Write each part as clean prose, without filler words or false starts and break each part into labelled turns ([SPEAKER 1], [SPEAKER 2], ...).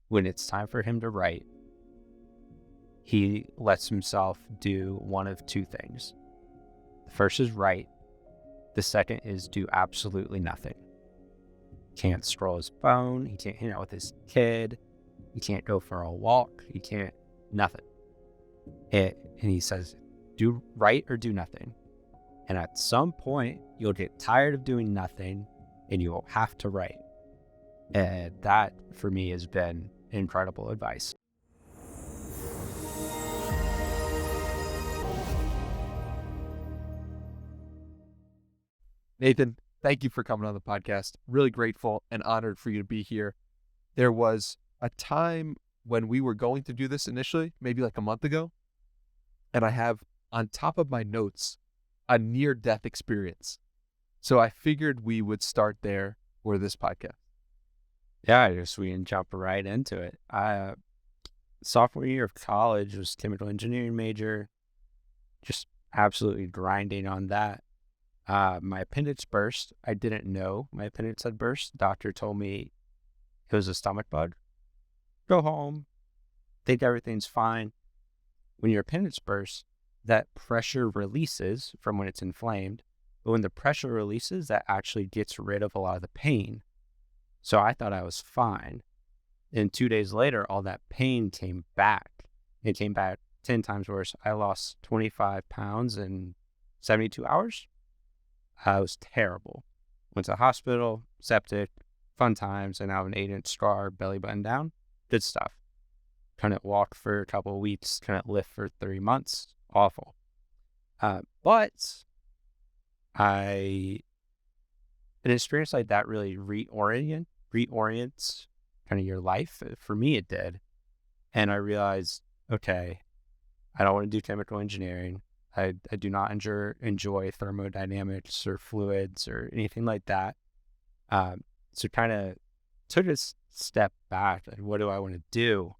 [SPEAKER 1] when it's time for him to write, he lets himself do one of two things. The first is write. The second is do absolutely nothing. He can't scroll his phone. He can't hang out with his kid. He can't go for a walk. He can't, nothing. And he says, do write or do nothing. And at some point, you'll get tired of doing nothing and you'll have to write. And that, for me, has been incredible advice.
[SPEAKER 2] Nathan, thank you for coming on the podcast. Really grateful and honored for you to be here. There was a time when we were going to do this initially, maybe like a month ago, and I have on top of my notes a near-death experience. So I figured we would start there for this podcast.
[SPEAKER 1] Yeah, I guess we can jump right into it. Sophomore year of college was chemical engineering major, just absolutely grinding on that. My appendix burst. I didn't know my appendix had burst. Doctor told me it was a stomach bug. Go home, think everything's fine. When your appendix bursts, that pressure releases from when it's inflamed. But when the pressure releases, that actually gets rid of a lot of the pain. So I thought I was fine. And 2 days later, all that pain came back. It came back 10 times worse. I lost 25 pounds in 72 hours. It was terrible. Went to the hospital, septic, fun times, and now an 8-inch scar, belly button down. Good stuff. Couldn't walk for a couple of weeks, couldn't lift for 3 months. Awful. But an experience like that really reorients kind of your life. For me, it did. And I realized, okay, I don't want to do chemical engineering. I do not enjoy thermodynamics or fluids or anything like that. So kind of took a step back. Like, what do I want to do?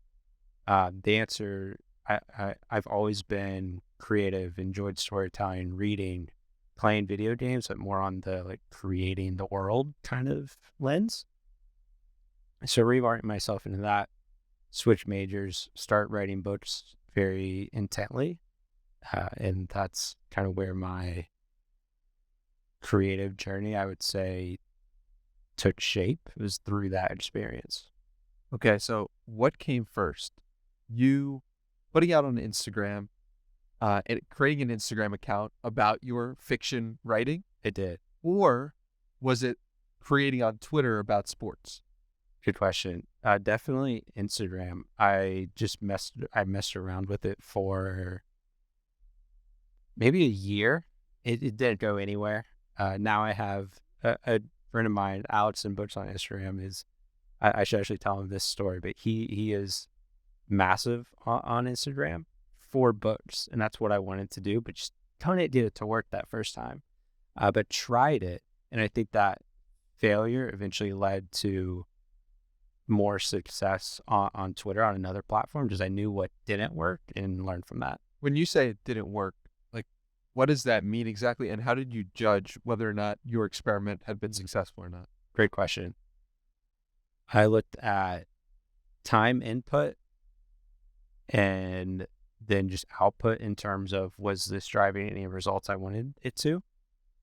[SPEAKER 1] The answer, I've always been creative, enjoyed storytelling, reading, playing video games, but more on the like creating the world kind of lens. So reorienting myself into that, switch majors, start writing books very intently. And that's kind of where my creative journey, I would say, took shape. It was through that experience.
[SPEAKER 2] Okay, so what came first? You putting out on Instagram, and creating an Instagram account about your fiction writing?
[SPEAKER 1] It did.
[SPEAKER 2] Or was it creating on Twitter about sports?
[SPEAKER 1] Good question. Definitely Instagram. I messed around with it for maybe a year. It didn't go anywhere. Now I have a friend of mine, Alex in Books on Instagram, I should actually tell him this story, but he is massive on Instagram for books, and that's what I wanted to do, but just couldn't get it to work that first time. But tried it, and I think that failure eventually led to more success on Twitter, on another platform, because I knew what didn't work and learned from that.
[SPEAKER 2] When you say it didn't work, like, what does that mean exactly? And how did you judge whether or not your experiment had been successful or not?
[SPEAKER 1] Great question. I looked at time input and then just output in terms of, was this driving any results I wanted it to?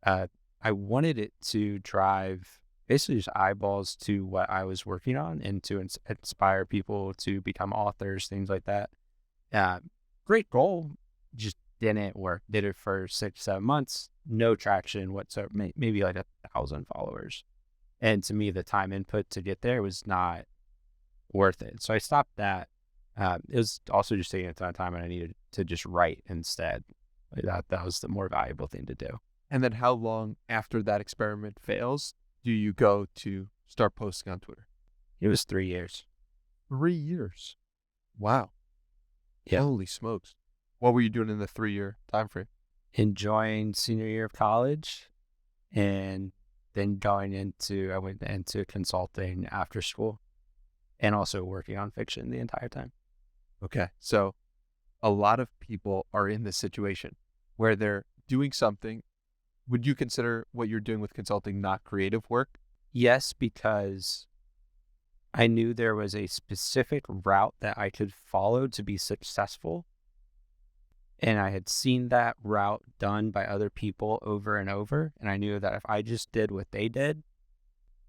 [SPEAKER 1] I wanted it to drive basically just eyeballs to what I was working on and to inspire people to become authors, things like that. Great goal, just didn't work. Did it for 6-7 months, no traction whatsoever, maybe like 1,000 followers. And to me, the time input to get there was not worth it. So I stopped that. It was also just taking a ton of time, and I needed to just write instead. That was the more valuable thing to do.
[SPEAKER 2] And then how long after that experiment fails do you go to start posting on Twitter?
[SPEAKER 1] It was 3 years.
[SPEAKER 2] 3 years. Wow.
[SPEAKER 1] Yeah.
[SPEAKER 2] Holy smokes. What were you doing in the 3-year time frame?
[SPEAKER 1] Enjoying senior year of college, and then I went into consulting after school, and also working on fiction the entire time.
[SPEAKER 2] Okay. So a lot of people are in this situation where they're doing something. Would you consider what you're doing with consulting not creative work?
[SPEAKER 1] Yes, because I knew there was a specific route that I could follow to be successful. And I had seen that route done by other people over and over. And I knew that if I just did what they did,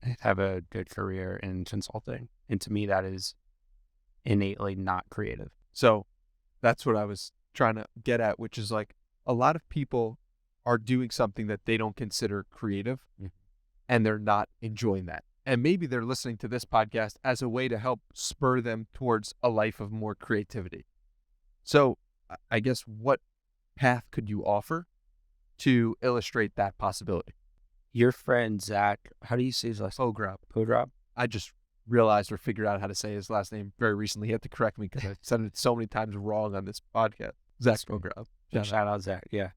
[SPEAKER 1] I'd have a good career in consulting. And to me, that is innately not creative.
[SPEAKER 2] So that's what I was trying to get at, which is like a lot of people are doing something that they don't consider creative and they're not enjoying that. And maybe they're listening to this podcast as a way to help spur them towards a life of more creativity. So I guess what path could you offer to illustrate that possibility?
[SPEAKER 1] Your friend, Zach, how do you say his last name? Pograb?
[SPEAKER 2] I just realized or figured out how to say his last name very recently. He had to correct me because I said it so many times wrong on this podcast. Zach Pograb.
[SPEAKER 1] Shout out Zach, yeah.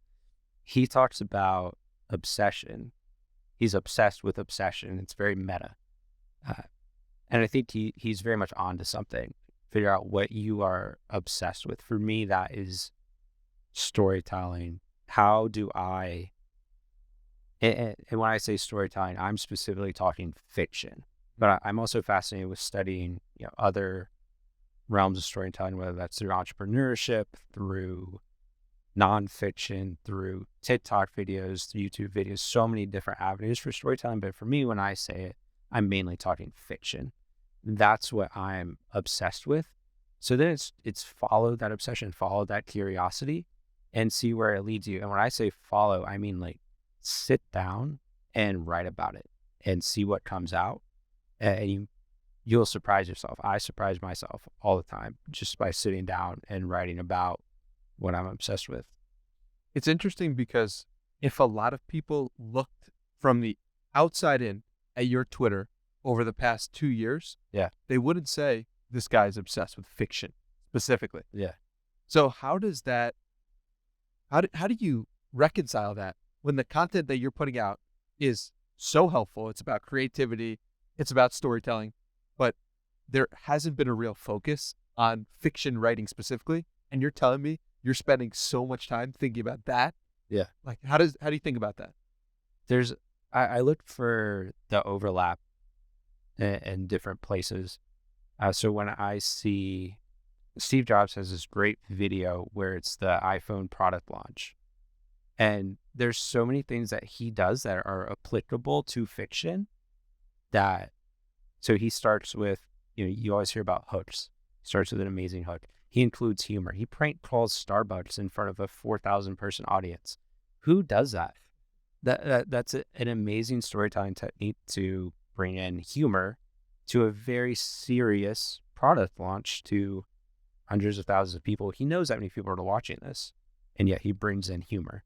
[SPEAKER 1] He talks about obsession. He's obsessed with obsession. It's very meta. And I think he's very much onto something. Figure out what you are obsessed with. For me, that is storytelling. How do I, and when I say storytelling, I'm specifically talking fiction. But I'm also fascinated with studying, other realms of storytelling, whether that's through entrepreneurship, through nonfiction, through TikTok videos, through YouTube videos, so many different avenues for storytelling. But for me, when I say it, I'm mainly talking fiction. That's what I'm obsessed with. So then it's follow that obsession, follow that curiosity, and see where it leads you. And when I say follow, I mean like sit down and write about it and see what comes out. And you'll surprise yourself. I surprise myself all the time just by sitting down and writing about what I'm obsessed with.
[SPEAKER 2] It's interesting because if a lot of people looked from the outside in at your Twitter over the past 2 years, they wouldn't say this guy's obsessed with fiction specifically.
[SPEAKER 1] Yeah.
[SPEAKER 2] So how do you reconcile that when the content that you're putting out is so helpful? It's about creativity, it's about storytelling, but there hasn't been a real focus on fiction writing specifically. And you're telling me you're spending so much time thinking about that?
[SPEAKER 1] Yeah.
[SPEAKER 2] Like, how do you think about that?
[SPEAKER 1] I look for the overlap in different places. So when I see Steve Jobs has this great video where it's the iPhone product launch, and there's so many things that he does that are applicable to fiction. So he starts with, you always hear about hooks. He starts with an amazing hook. He includes humor. He prank calls Starbucks in front of a 4,000 person audience. Who does that? That's an amazing storytelling technique to bring in humor to a very serious product launch to hundreds of thousands of people. He knows that many people are watching this, and yet he brings in humor.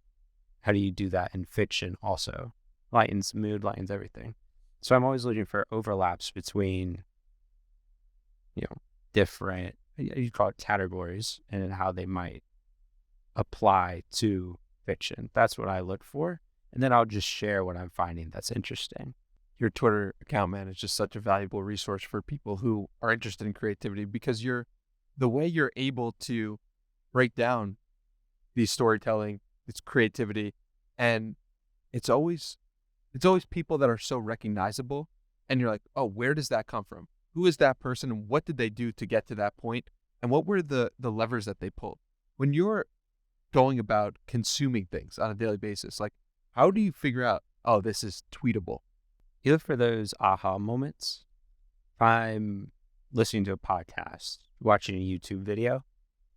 [SPEAKER 1] How do you do that in fiction also? Lightens mood, lightens everything. So I'm always looking for overlaps between, different, you call it categories, and how they might apply to fiction. That's what I look for. And then I'll just share what I'm finding that's interesting.
[SPEAKER 2] Your Twitter account, man, is just such a valuable resource for people who are interested in creativity because the way you're able to break down the storytelling, its creativity, and it's always people that are so recognizable. And you're like, oh, where does that come from? Who is that person? And what did they do to get to that point? And what were the levers that they pulled? When you're going about consuming things on a daily basis, like, how do you figure out, oh, this is tweetable?
[SPEAKER 1] You look for those aha moments. If I'm listening to a podcast, watching a YouTube video,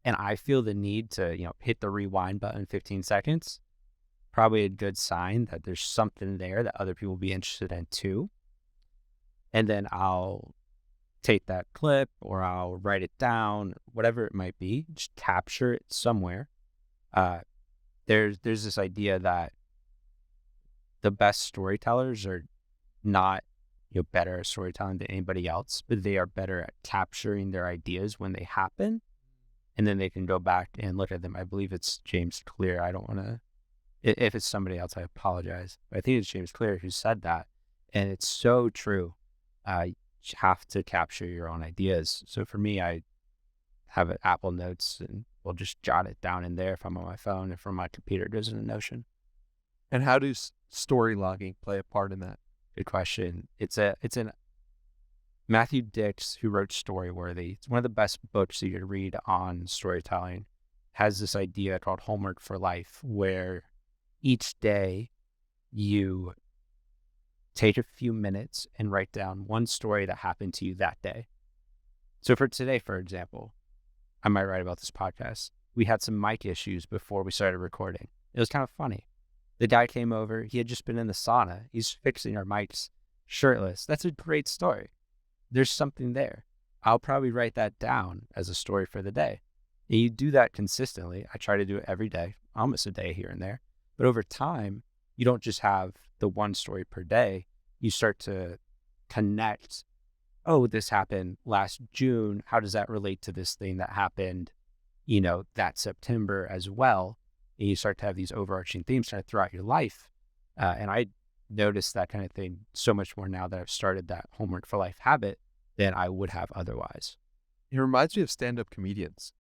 [SPEAKER 1] and I feel the need to, hit the rewind button 15 seconds, probably a good sign that there's something there that other people will be interested in too. And then I'll take that clip or I'll write it down, whatever it might be, just capture it somewhere. There's this idea that the best storytellers are not better at storytelling than anybody else, but they are better at capturing their ideas when they happen, and then they can go back and look at them. I believe it's James Clear. I don't want to, if it's somebody else, I apologize. But I think it's James Clear who said that, and it's so true. You have to capture your own ideas. So for me, I have an Apple Notes, and we'll just jot it down in there if I'm on my phone. If from my computer, it goes in Notion.
[SPEAKER 2] And how does story logging play a part in that?
[SPEAKER 1] Good question. Matthew Dix, who wrote Storyworthy, it's one of the best books you could read on storytelling, has this idea called Homework for Life, where each day you take a few minutes and write down one story that happened to you that day. So for today, for example, I might write about this podcast. We had some mic issues before we started recording. It was kind of funny. The guy came over. He had just been in the sauna. He's fixing our mics shirtless. That's a great story. There's something there. I'll probably write that down as a story for the day. And you do that consistently. I try to do it every day, almost a day here and there. But over time, you don't just have the one story per day. You start to connect, oh, this happened last June. How does that relate to this thing that happened, that September as well? And you start to have these overarching themes kind of throughout your life. And I notice that kind of thing so much more now that I've started that Homework for Life habit than I would have otherwise.
[SPEAKER 2] It reminds me of stand-up comedians,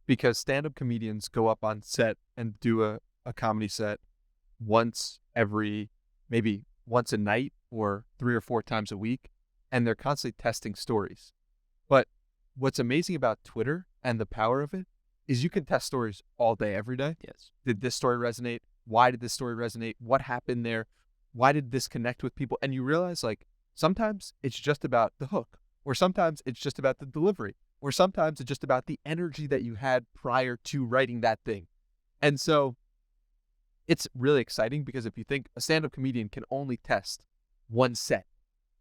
[SPEAKER 2] because stand-up comedians go up on set and do a comedy set maybe once a night or 3 or 4 times a week, and they're constantly testing stories. But what's amazing about Twitter and the power of it is you can test stories all day, every day.
[SPEAKER 1] Yes.
[SPEAKER 2] Did this story resonate? Why did this story resonate? What happened there? Why did this connect with people? And you realize, like, sometimes it's just about the hook, or sometimes it's just about the delivery, or sometimes it's just about the energy that you had prior to writing that thing. And so it's really exciting, because if you think a stand-up comedian can only test one set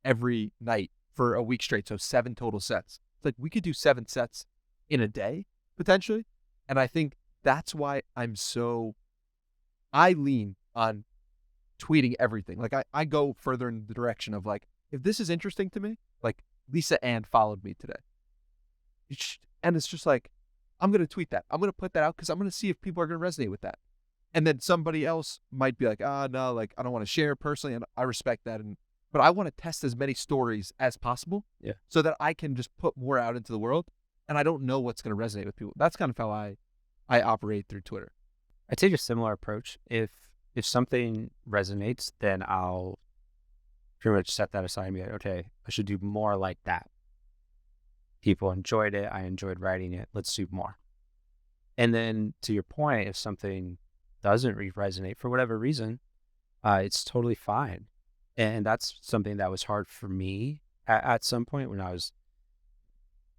[SPEAKER 2] every night for a week straight, so 7 total sets. It's like we could do 7 sets in a day, potentially. And I think that's why I lean on tweeting everything. Like I go further in the direction of, like, if this is interesting to me, like Lisa Ann followed me today. And it's just like, I'm going to tweet that. I'm going to put that out because I'm going to see if people are going to resonate with that. And then somebody else might be like, no, like, I don't want to share personally. And I respect that. But I want to test as many stories as possible, so that I can just put more out into the world. And I don't know what's going to resonate with people. That's kind of how I operate through Twitter.
[SPEAKER 1] I take a similar approach. If something resonates, then I'll pretty much set that aside and be like, okay, I should do more like that. People enjoyed it. I enjoyed writing it. Let's do more. And then to your point, if something doesn't resonate for whatever reason, it's totally fine. And that's something that was hard for me at some point when I was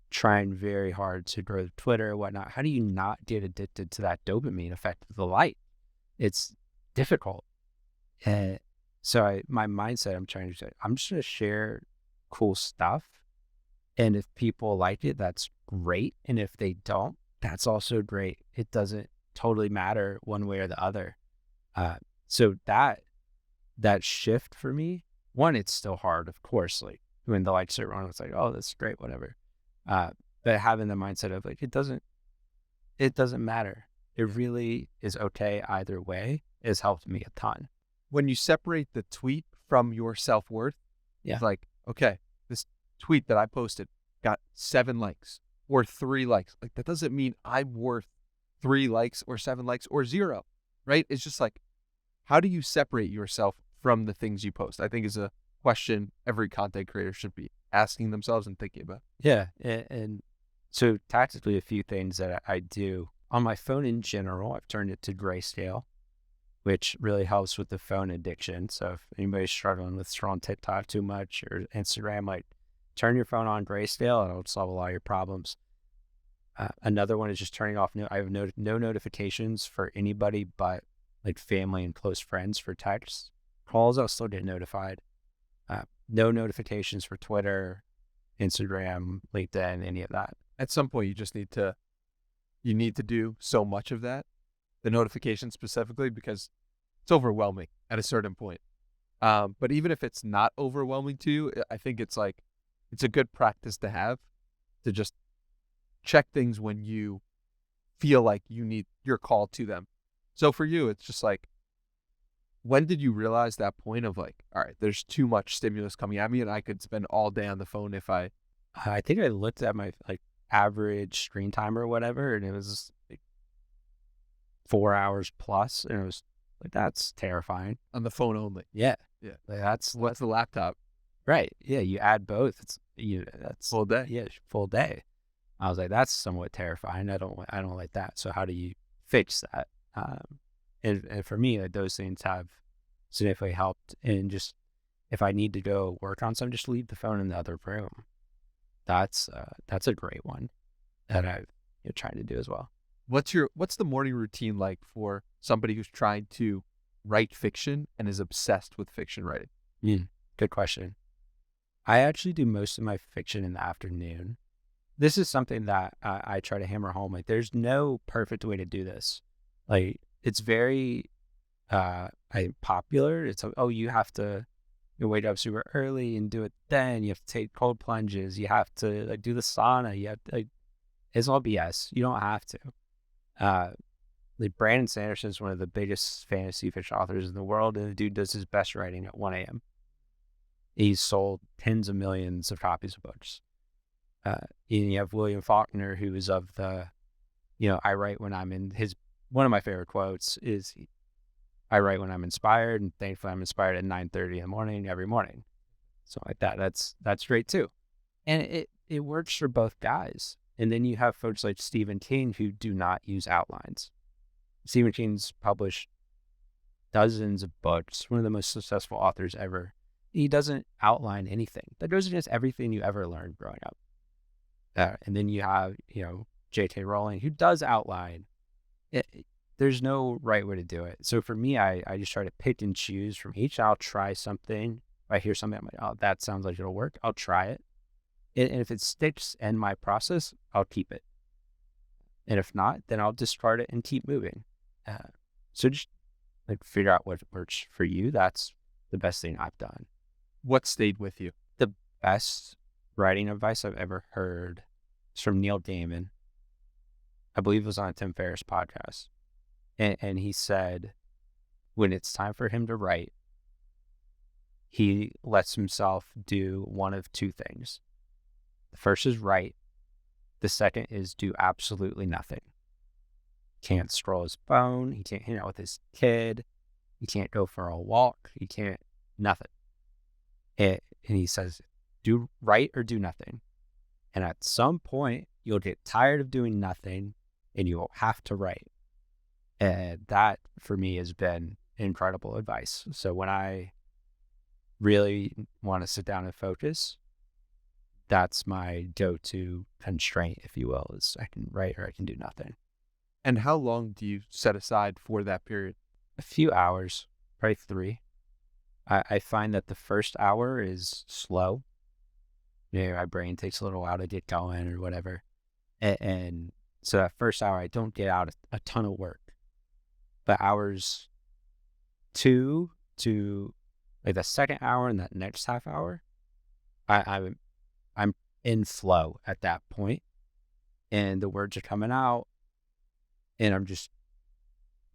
[SPEAKER 1] trying very hard to grow Twitter and whatnot. How do you not get addicted to that dopamine effect of the light? It's difficult. So my mindset, I'm trying to say, I'm just going to share cool stuff. And if people like it, that's great. And if they don't, that's also great. It doesn't totally matter one way or the other. So that shift for me, one, it's still hard, of course, like when the likes are wrong, it's like, oh, that's great, whatever. But having the mindset of, like, it doesn't matter. It really is okay either way has helped me a ton.
[SPEAKER 2] When you separate the tweet from your self-worth, it's like, okay, this tweet that I posted got 7 likes or 3 likes. Like, that doesn't mean I'm worth 3 likes or 7 likes or 0, right? It's just like, how do you separate yourself from the things you post? I think is a question every content creator should be asking themselves and thinking about.
[SPEAKER 1] Yeah. And so tactically, a few things that I do on my phone in general, I've turned it to grayscale, which really helps with the phone addiction. So if anybody's struggling with scrolling TikTok too much or Instagram, like, turn your phone on grayscale and it'll solve a lot of your problems. Another one is just turning off. I have no notifications for anybody but like family and close friends for texts. Calls, I'll still get notified. No notifications for Twitter, Instagram, LinkedIn, any of that.
[SPEAKER 2] At some point, you just need to do so much of that, the notifications specifically, because it's overwhelming at a certain point. But even if it's not overwhelming to you, I think it's a good practice to have, to just check things when you feel like you're called to them. So for you, it's just like, when did you realize that point of like, all right, there's too much stimulus coming at me and I could spend all day on the phone if I
[SPEAKER 1] think I looked at my like average screen time or whatever, and it was like 4 hours plus, and it was like, that's terrifying.
[SPEAKER 2] On the phone only.
[SPEAKER 1] Yeah.
[SPEAKER 2] Yeah.
[SPEAKER 1] Like, that's
[SPEAKER 2] what's the laptop.
[SPEAKER 1] Right. Yeah. You add both. that's
[SPEAKER 2] Full day.
[SPEAKER 1] yeah, full day. I was like, that's somewhat terrifying. I don't like that. So how do you fix that? And for me, like, those things have significantly helped. And just if I need to go work on something, just leave the phone in the other room. That's a great one that I've tried to do as well.
[SPEAKER 2] What's the morning routine like for somebody who's trying to write fiction and is obsessed with fiction writing?
[SPEAKER 1] Good question. I actually do most of my fiction in the afternoon. This is something that I try to hammer home. Like, there's no perfect way to do this. Like, it's very popular. It's you have to wake up super early and do it then. You have to take cold plunges. You have to like do the sauna. You have to, like, it's all BS. You don't have to. Like, Brandon Sanderson is one of the biggest fantasy fiction authors in the world, and the dude does his best writing at 1 a.m. He's sold tens of millions of copies of books. And you have William Faulkner, who is of the, I write when I'm in one of my favorite quotes is, I write when I'm inspired, and thankfully I'm inspired at 9:30 in the morning every morning. So like that, that's great too. And it works for both guys. And then you have folks like Stephen King who do not use outlines. Stephen King's published dozens of books, one of the most successful authors ever. He doesn't outline anything. That goes against everything you ever learned growing up. And then you have, J.K. Rowling, who does outline. There's no right way to do it. So for me, I just try to pick and choose from each. I'll try something. If I hear something, I'm like, oh, that sounds like it'll work. I'll try it. And if it sticks in my process, I'll keep it. And if not, then I'll discard it and keep moving. So just like figure out what works for you. That's the best thing I've done.
[SPEAKER 2] What stayed with you?
[SPEAKER 1] The best writing advice I've ever heard is from Neil Gaiman. I believe it was on a Tim Ferriss podcast. And he said, when it's time for him to write, he lets himself do one of two things. The first is write. The second is do absolutely nothing. Can't scroll his phone. He can't hang out with his kid. He can't go for a walk. He can't, nothing. And he says, do write or do nothing. And at some point, you'll get tired of doing nothing and you will have to write. And that, for me, has been incredible advice. So when I really want to sit down and focus, that's my go-to constraint, if you will, is I can write or I can do nothing.
[SPEAKER 2] And how long do you set aside for that period?
[SPEAKER 1] A few hours, probably 3. I find that the first hour is slow. My brain takes a little while to get going or whatever. And so that first hour, I don't get out a ton of work. But hours 2 to like the second hour and that next half hour, I'm in flow at that point, and the words are coming out, and I'm just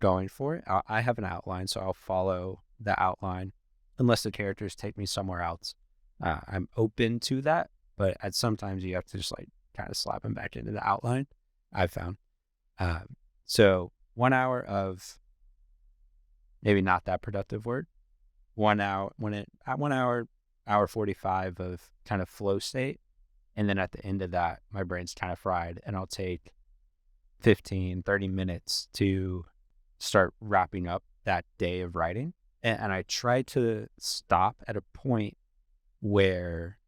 [SPEAKER 1] going for it. I have an outline, so I'll follow the outline unless the characters take me somewhere else. I'm open to that, but at sometimes you have to just like kind of slap them back into the outline, I've found. So 1 hour of maybe not that productive work, 1 hour, at 1 hour, hour 45 of kind of flow state. And then at the end of that, my brain's kind of fried, and I'll take 15, 30 minutes to start wrapping up that day of writing. And I try to stop at a point where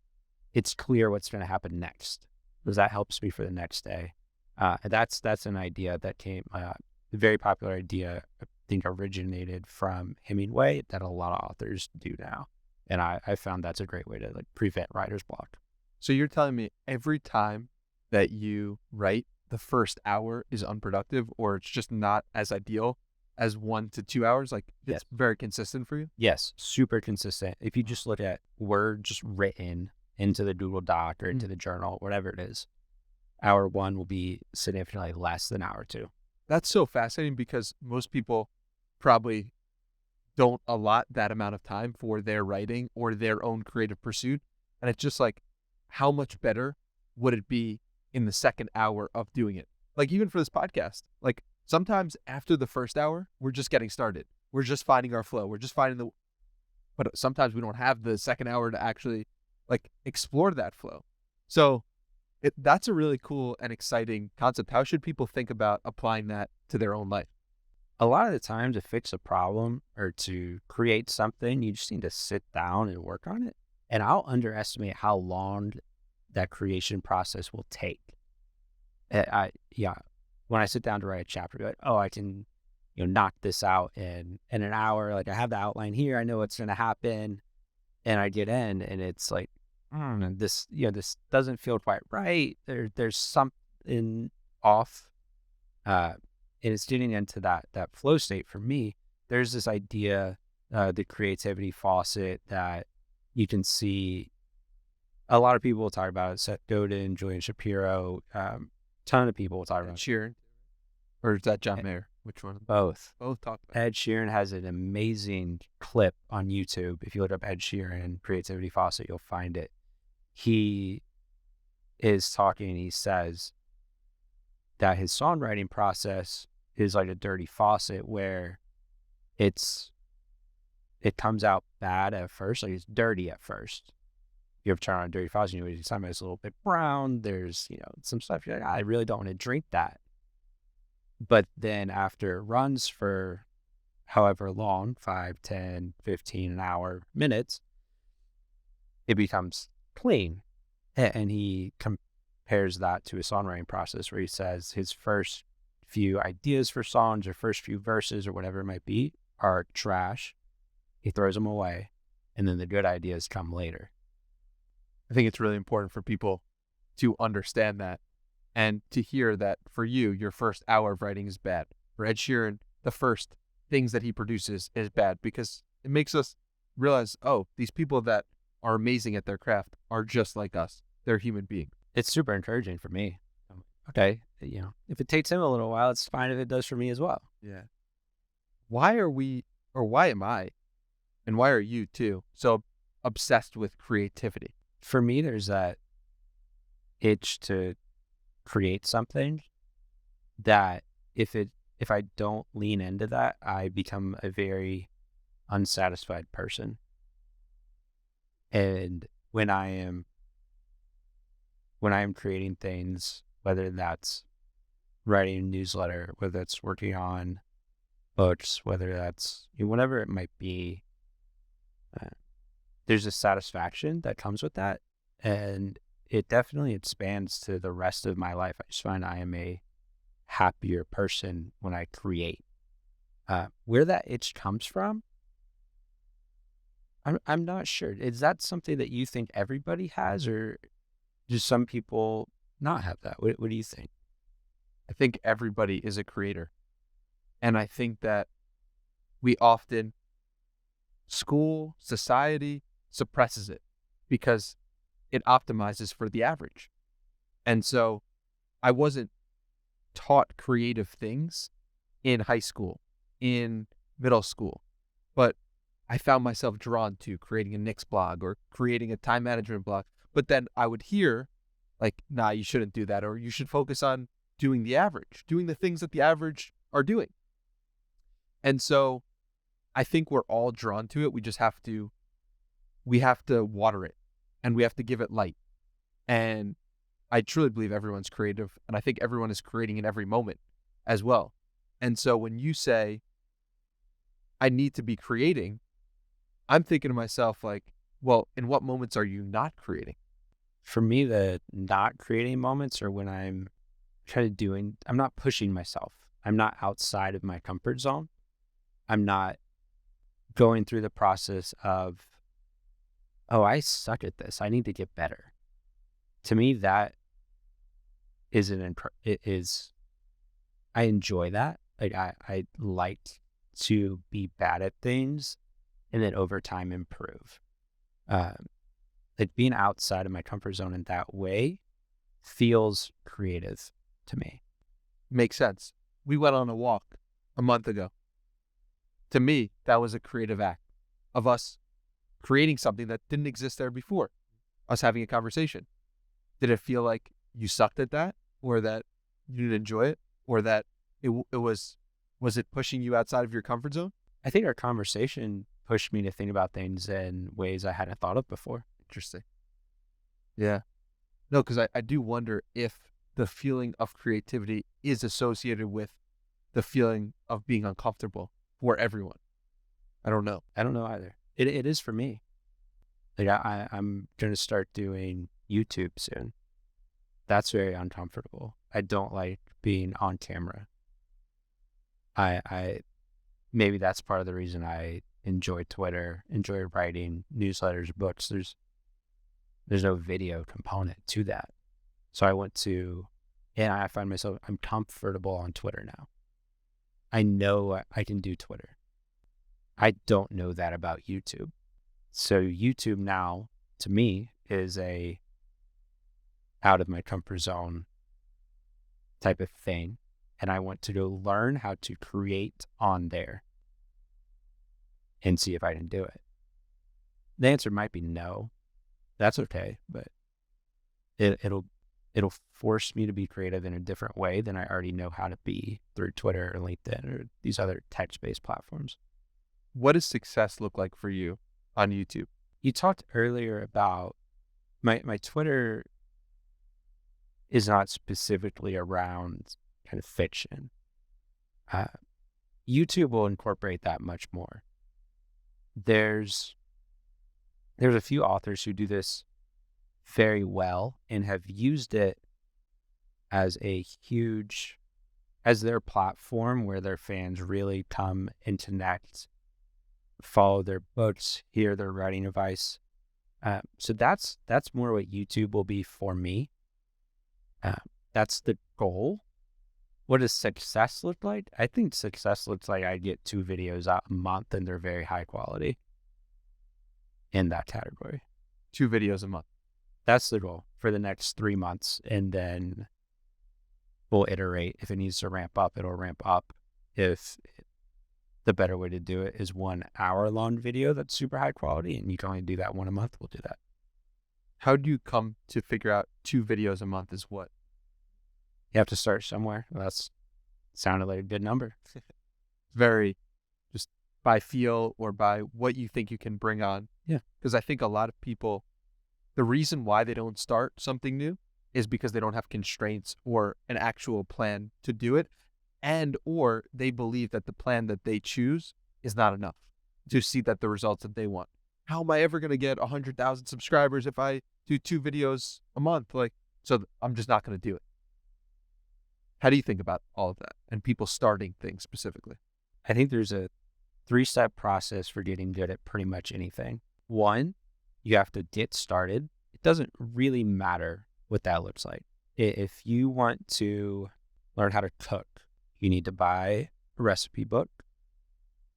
[SPEAKER 1] it's clear what's going to happen next, because that helps me for the next day. And that's an idea that came, a very popular idea, I think originated from Hemingway, that a lot of authors do now. And I found that's a great way to like prevent writer's block.
[SPEAKER 2] So you're telling me every time that you write, the first hour is unproductive, or it's just not as ideal as 1 to 2 hours? Like, it's very consistent for you?
[SPEAKER 1] Yes, super consistent. If you just look at words written into the Google Doc or into the journal, whatever it is, hour 1 will be significantly less than hour 2.
[SPEAKER 2] That's so fascinating, because most people probably don't allot that amount of time for their writing or their own creative pursuit. And it's just like, how much better would it be in the second hour of doing it? Like, even for this podcast, like sometimes after the first hour, we're just getting started. We're just finding our flow. We're just finding but sometimes we don't have the second hour to actually like explore that flow. So that's a really cool and exciting concept. How should people think about applying that to their own life?
[SPEAKER 1] A lot of the time, to fix a problem or to create something, you just need to sit down and work on it. And I'll underestimate how long that creation process will take. Yeah, when I sit down to write a chapter, like, oh, I can, knock this out in an hour. Like I have the outline here, I know what's going to happen, and I get in, and it's like, this doesn't feel quite right. There's something off, and it's getting into that flow state for me. There's this idea, the creativity faucet that you can see. A lot of people will talk about it. Seth Godin, Julian Shapiro, ton of people will talk about it.
[SPEAKER 2] Sheeran, or is that John Mayer? Which one?
[SPEAKER 1] Both.
[SPEAKER 2] Both talk about
[SPEAKER 1] Ed Sheeran has an amazing clip on YouTube. If you look up Ed Sheeran Creativity Faucet, you'll find it. He is talking, he says that his songwriting process is like a dirty faucet where it comes out bad at first, like it's dirty at first. You ever turn on a dirty faucet, it's a little bit brown. There's, some stuff you're like, I really don't want to drink that. But then after it runs for however long, 5, 10, 15, an hour, minutes, it becomes clean. And he compares that to a songwriting process where he says his first few ideas for songs or first few verses or whatever it might be are trash. He throws them away, and then the good ideas come later.
[SPEAKER 2] I think it's really important for people to understand that and to hear that for you, your first hour of writing is bad. For Ed Sheeran, the first things that he produces is bad because it makes us realize, oh, these people that are amazing at their craft are just like us. They're human beings.
[SPEAKER 1] It's super encouraging for me. Okay, if it takes him a little while, it's fine if it does for me as well.
[SPEAKER 2] Yeah. Why are we, or why am I, and why are you too, so obsessed with creativity?
[SPEAKER 1] For me, there's that itch to create something that if I don't lean into that, I become a very unsatisfied person. And when I am creating things, whether that's writing a newsletter, whether that's working on books, whether that's whatever it might be, there's a satisfaction that comes with that. And it definitely expands to the rest of my life. I just find I am a happier person when I create. Where that itch comes from, I'm not sure. Is that something that you think everybody has, or do some people not have that? What do you think?
[SPEAKER 2] I think everybody is a creator. And I think that we often, school, society suppresses it because it optimizes for the average. And so I wasn't taught creative things in high school, in middle school, but I found myself drawn to creating a Knicks blog or creating a time management blog. But then I would hear like, nah, you shouldn't do that, or you should focus on doing the average, doing the things that the average are doing. And so I think we're all drawn to it. We have to water it, and we have to give it light. And I truly believe everyone's creative, and I think everyone is creating in every moment as well. And so when you say, I need to be creating, I'm thinking to myself like, well, in what moments are you not creating?
[SPEAKER 1] For me, the not creating moments are when I'm I'm not pushing myself. I'm not outside of my comfort zone. I'm not going through the process of, oh, I suck at this, I need to get better. To me, that is I enjoy that. Like I like to be bad at things and then over time improve. Like being outside of my comfort zone in that way feels creative to me.
[SPEAKER 2] Makes sense. We went on a walk a month ago. To me, that was a creative act of us creating something that didn't exist there before, us having a conversation. Did it feel like you sucked at that, or that you didn't enjoy it, or that it was it pushing you outside of your comfort zone?
[SPEAKER 1] I think our conversation pushed me to think about things in ways I hadn't thought of before.
[SPEAKER 2] Interesting. Yeah. No, because I do wonder if the feeling of creativity is associated with the feeling of being uncomfortable for everyone. I don't know.
[SPEAKER 1] I don't know either. It is for me. Like I'm going to start doing YouTube soon. That's very uncomfortable. I don't like being on camera. I maybe that's part of the reason I enjoy Twitter, enjoy writing newsletters, books. There's no video component to that. So and I find myself, I'm comfortable on Twitter now. I know I can do Twitter. I don't know that about YouTube. So YouTube now, to me, is a out of my comfort zone type of thing. And I want to go learn how to create on there and see if I can do it. The answer might be no. That's okay, but it'll force me to be creative in a different way than I already know how to be through Twitter or LinkedIn or these other text-based platforms.
[SPEAKER 2] What does success look like for you on YouTube?
[SPEAKER 1] You talked earlier about my Twitter is not specifically around kind of fiction. YouTube will incorporate that much more. There's a few authors who do this very well and have used it as their platform where their fans really come and connect, follow their books, hear their writing advice. So that's more what YouTube will be for me. That's the goal. What does success look like? I think success looks like I get 2 videos out a month and they're very high quality in that category.
[SPEAKER 2] 2 videos a month.
[SPEAKER 1] That's the goal for the next 3 months. And then we'll iterate. If it needs to ramp up, it'll ramp up. If the better way to do it is 1 hour-long video that's super high quality and you can only do that 1 a month, we'll do that.
[SPEAKER 2] How do you come to figure out 2 videos a month is what?
[SPEAKER 1] You have to start somewhere. Well, that's sounded like a good number.
[SPEAKER 2] Very just by feel or by what you think you can bring on.
[SPEAKER 1] Yeah.
[SPEAKER 2] Because I think a lot of people, the reason why they don't start something new is because they don't have constraints or an actual plan to do it, and or they believe that the plan that they choose is not enough to see that the results that they want. How am I ever going to get 100,000 subscribers if I do 2 videos a month? So I'm just not going to do it. How do you think about all of that and people starting things specifically?
[SPEAKER 1] I think there's a 3-step process for getting good at pretty much anything. 1, you have to get started. It doesn't really matter what that looks like. If you want to learn how to cook, you need to buy a recipe book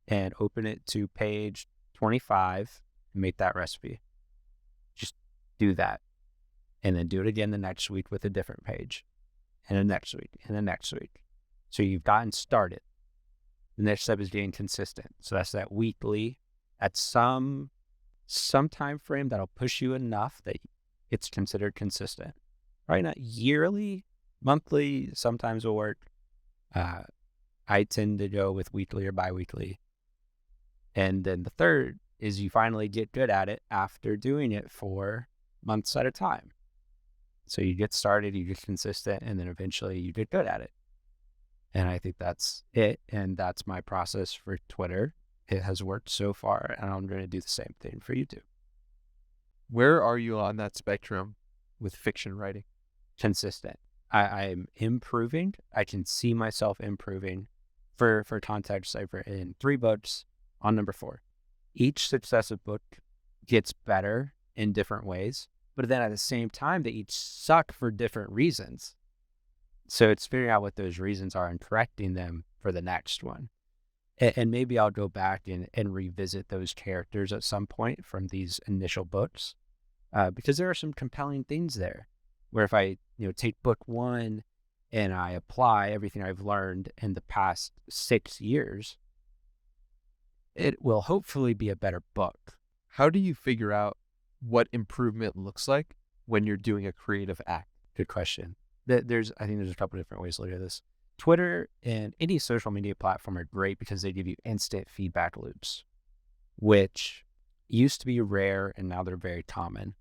[SPEAKER 1] and open it to page 25 and make that recipe. Just do that. And then do it again the next week with a different page. And the next week, and the next week. So you've gotten started. The next step is getting consistent. So that's that weekly at some time frame that'll push you enough that it's considered consistent. Probably not yearly, monthly, sometimes will work. I tend to go with weekly or biweekly. And then the third is you finally get good at it after doing it for months at a time. So you get started, you get consistent, and then eventually you get good at it. And I think that's it. And that's my process for Twitter. It has worked so far, and I'm going to do the same thing for YouTube.
[SPEAKER 2] Where are you on that spectrum with fiction writing?
[SPEAKER 1] Consistent. I'm improving. I can see myself improving. For context, I've written 3 books on number 4. Each successive book gets better in different ways, but then at the same time, they each suck for different reasons. So it's figuring out what those reasons are and correcting them for the next one. And maybe I'll go back and revisit those characters at some point from these initial books, because there are some compelling things there where if I take book 1 and I apply everything I've learned in the past 6 years, it will hopefully be a better book.
[SPEAKER 2] How do you figure out what improvement looks like when you're doing a creative act?
[SPEAKER 1] Good question. I think there's a couple different ways to look at this. Twitter and any social media platform are great because they give you instant feedback loops, which used to be rare and now they're very common.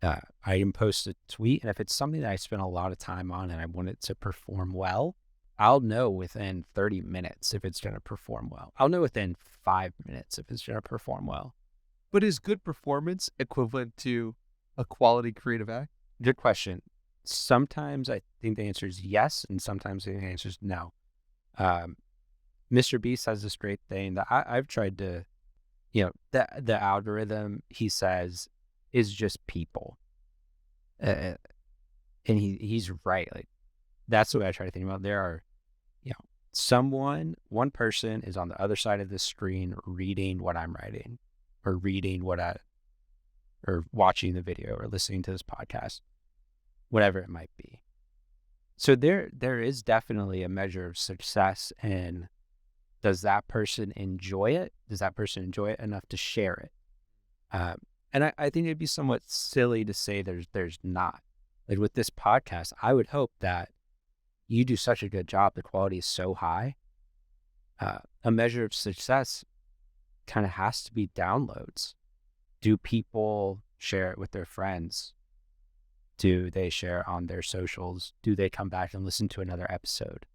[SPEAKER 1] I can post a tweet, and if it's something that I spend a lot of time on and I want it to perform well, I'll know within 30 minutes if it's going to perform well. I'll know within 5 minutes if it's going to perform well.
[SPEAKER 2] But is good performance equivalent to a quality creative act?
[SPEAKER 1] Good question. Sometimes I think the answer is yes, and sometimes the answer is no. Mr. Beast has this great thing that I've tried to, the algorithm, he says, is just people. And he's right. Like, that's the way I try to think about it. There are, one person is on the other side of the screen reading what I'm writing, or reading or watching the video, or listening to this podcast, whatever it might be. So there is definitely a measure of success in, does that person enjoy it? Does that person enjoy it enough to share it? And I think it'd be somewhat silly to say there's not. Like with this podcast, I would hope that you do such a good job, the quality is so high. A measure of success kind of has to be downloads. Do people share it with their friends? Do they share on their socials? Do they come back and listen to another episode?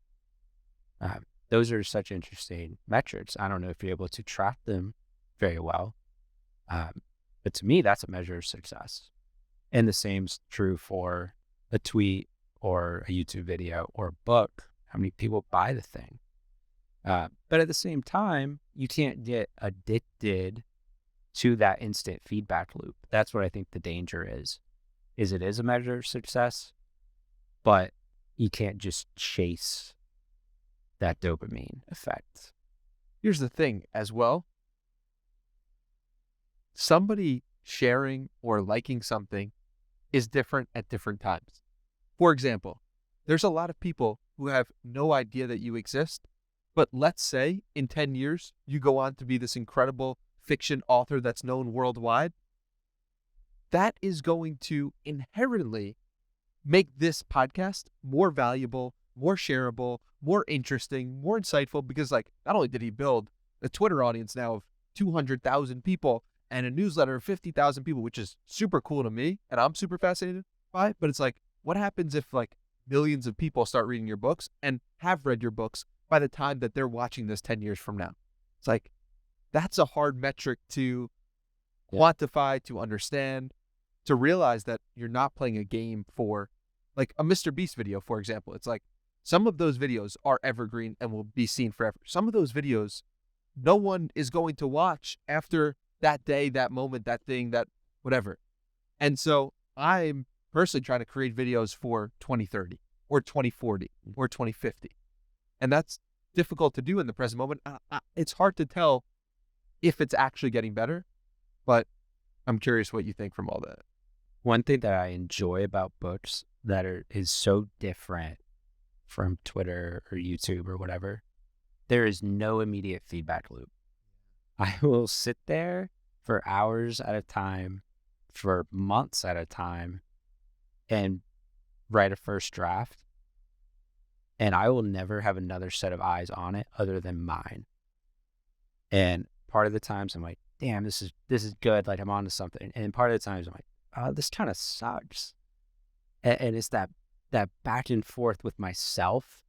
[SPEAKER 1] Those are such interesting metrics. I don't know if you're able to track them very well. But to me, that's a measure of success. And the same's true for a tweet or a YouTube video or a book. How many people buy the thing? But at the same time, you can't get addicted to that instant feedback loop. That's what I think the danger is it is a measure of success, but you can't just chase that dopamine effect.
[SPEAKER 2] Here's the thing as well. Somebody sharing or liking something is different at different times. For example, there's a lot of people who have no idea that you exist, but let's say in 10 years, you go on to be this incredible fiction author that's known worldwide. That is going to inherently make this podcast more valuable, more shareable, more interesting, more insightful, because not only did he build a Twitter audience now of 200,000 people and a newsletter of 50,000 people, which is super cool to me, and I'm super fascinated by it, but it's what happens if millions of people start reading your books and have read your books by the time that they're watching this 10 years from now? It's that's a hard metric to quantify, to understand, to realize that you're not playing a game for a Mr. Beast video, for example. It's some of those videos are evergreen and will be seen forever. Some of those videos, no one is going to watch after that day, that moment, that thing, that whatever. And so I'm personally trying to create videos for 2030 or 2040 or 2050. And that's difficult to do in the present moment. It's hard to tell if it's actually getting better, but I'm curious what you think from all that.
[SPEAKER 1] One thing that I enjoy about books that is so different from Twitter or YouTube or whatever, there is no immediate feedback loop. I will sit there for hours at a time, for months at a time, and write a first draft. And I will never have another set of eyes on it other than mine. And part of the times I'm like, damn, this is good. I'm onto something. And part of the times I'm like, oh, this kind of sucks. And it's that back and forth with myself.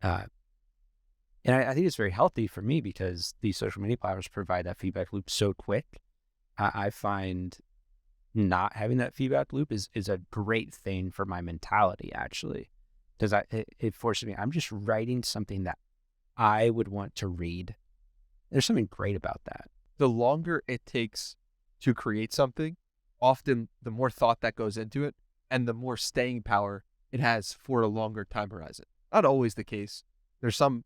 [SPEAKER 1] And I think it's very healthy for me because these social media platforms provide that feedback loop so quick. I find not having that feedback loop is a great thing for my mentality, actually. Because it forces me, I'm just writing something that I would want to read. There's something great about that.
[SPEAKER 2] The longer it takes to create something, often the more thought that goes into it and the more staying power it has for a longer time horizon. Not always the case. There's some,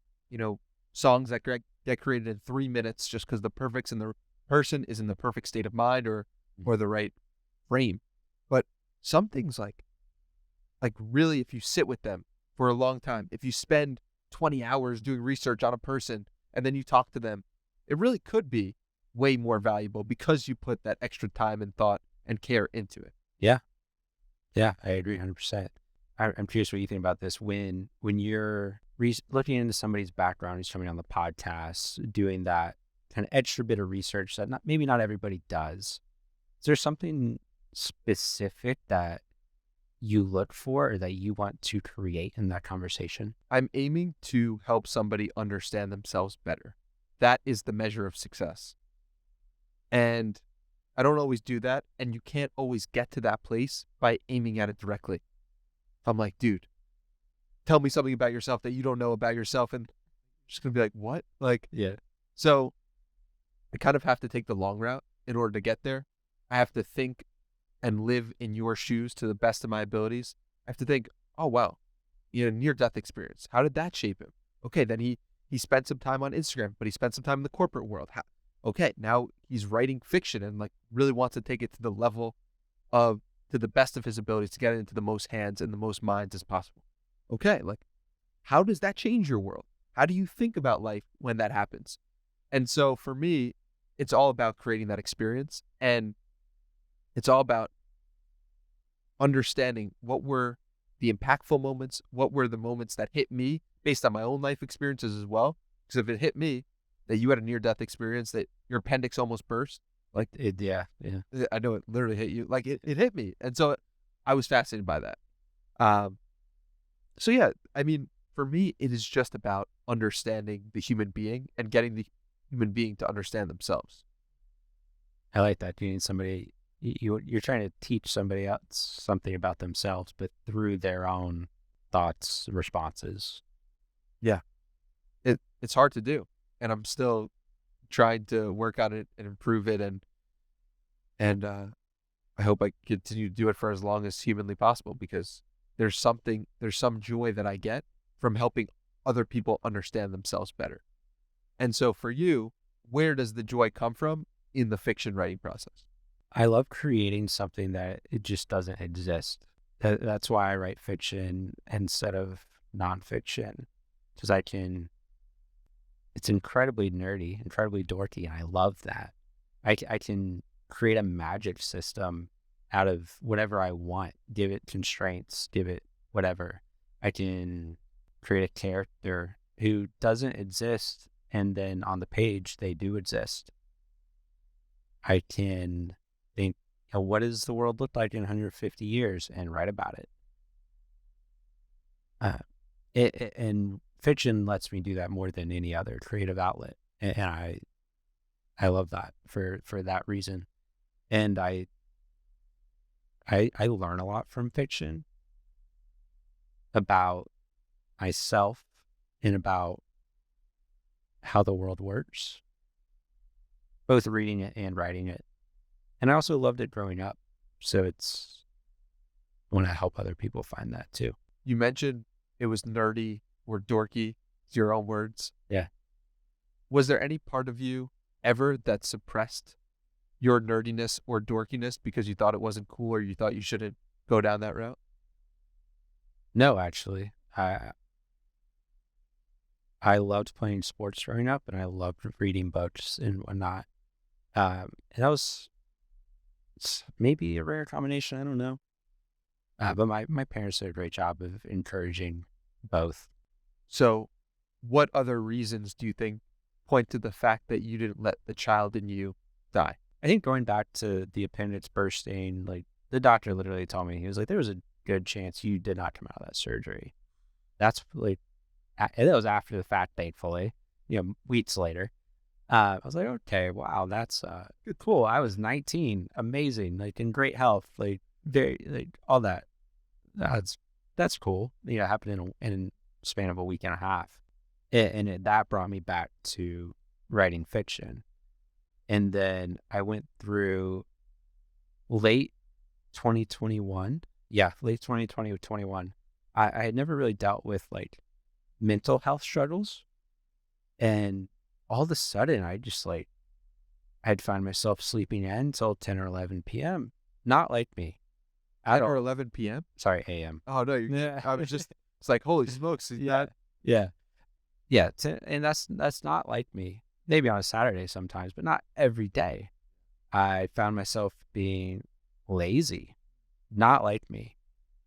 [SPEAKER 2] songs that get created in 3 minutes just because the person is in the perfect state of mind or the right frame. But some things like really, if you sit with them for a long time, if you spend 20 hours doing research on a person and then you talk to them, it really could be way more valuable because you put that extra time and thought and care into it.
[SPEAKER 1] Yeah. Yeah, I agree 100%. I'm curious what you think about this. When you're looking into somebody's background, who's coming on the podcast, doing that kind of extra bit of research that maybe not everybody does, is there something specific that you look for or that you want to create in that conversation?
[SPEAKER 2] I'm aiming to help somebody understand themselves better. That is the measure of success. And I don't always do that. And you can't always get to that place by aiming at it directly. If I'm like, dude, tell me something about yourself that you don't know about yourself. And I'm just going to be like, what? Like,
[SPEAKER 1] Yeah.
[SPEAKER 2] so I kind of have to take the long route in order to get there. I have to think and live in your shoes to the best of my abilities. I have to think, oh, wow, near-death experience. How did that shape him? Okay, then he spent some time on Instagram, but he spent some time in the corporate world. Okay, now he's writing fiction and like really wants to take it to the level of, to the best of his abilities to get it into the most hands and the most minds as possible. Okay, like how does that change your world? How do you think about life when that happens? And so for me, it's all about creating that experience, and it's all about understanding what were the impactful moments, what were the moments that hit me based on my own life experiences as well. Because if it hit me that you had a near-death experience, that your appendix almost burst, like
[SPEAKER 1] Yeah.
[SPEAKER 2] I know it literally hit you, like it hit me. And so I was fascinated by that. So yeah, I mean, for me, it is just about understanding the human being and getting the human being to understand themselves.
[SPEAKER 1] I like that. You need somebody, you're trying to teach somebody else something about themselves, but through their own thoughts, responses.
[SPEAKER 2] Yeah. It's hard to do. And I'm still trying to work on it and improve it. And I hope I continue to do it for as long as humanly possible, because there's some joy that I get from helping other people understand themselves better. And so for you, where does the joy come from in the fiction writing process?
[SPEAKER 1] I love creating something that it just doesn't exist. That's why I write fiction instead of nonfiction, because it's incredibly nerdy, incredibly dorky, and I love that. I can create a magic system out of whatever I want, give it constraints, give it whatever. I can create a character who doesn't exist, and then on the page, they do exist. I can think, what does the world look like in 150 years, and write about it. And fiction lets me do that more than any other creative outlet, and I love that for that reason. And I learn a lot from fiction about myself and about how the world works, both reading it and writing it. And I also loved it growing up, so I want to help other people find that too.
[SPEAKER 2] You mentioned it was nerdy or dorky, your own words.
[SPEAKER 1] Yeah.
[SPEAKER 2] Was there any part of you ever that suppressed your nerdiness or dorkiness because you thought it wasn't cool, or you thought you shouldn't go down that route?
[SPEAKER 1] No, actually, I loved playing sports growing up, and I loved reading books and whatnot. And that was maybe a rare combination. I don't know. But my parents did a great job of encouraging both.
[SPEAKER 2] So what other reasons do you think point to the fact that you didn't let the child in you die?
[SPEAKER 1] I think going back to the appendix bursting, like the doctor literally told me, he was like, there was a good chance you did not come out of that surgery. That's like, and that was after the fact, thankfully, weeks later. I was like, okay, wow, that's cool. I was 19, amazing, like in great health, like very, like all that. That's cool. Happened in a span of a week and a half, and that brought me back to writing fiction. And then I went through late 2021. Yeah, late 2020 or 21. I had never really dealt with like mental health struggles, and all of a sudden I'd find myself sleeping in until 10 or 11 p.m. Not like me.
[SPEAKER 2] 10 or 11 p.m.?
[SPEAKER 1] Sorry, a.m.
[SPEAKER 2] Oh, no. I was just, it's like, holy smokes.
[SPEAKER 1] Yeah. And that's not like me. Maybe on a Saturday sometimes, but not every day. I found myself being lazy. Not like me.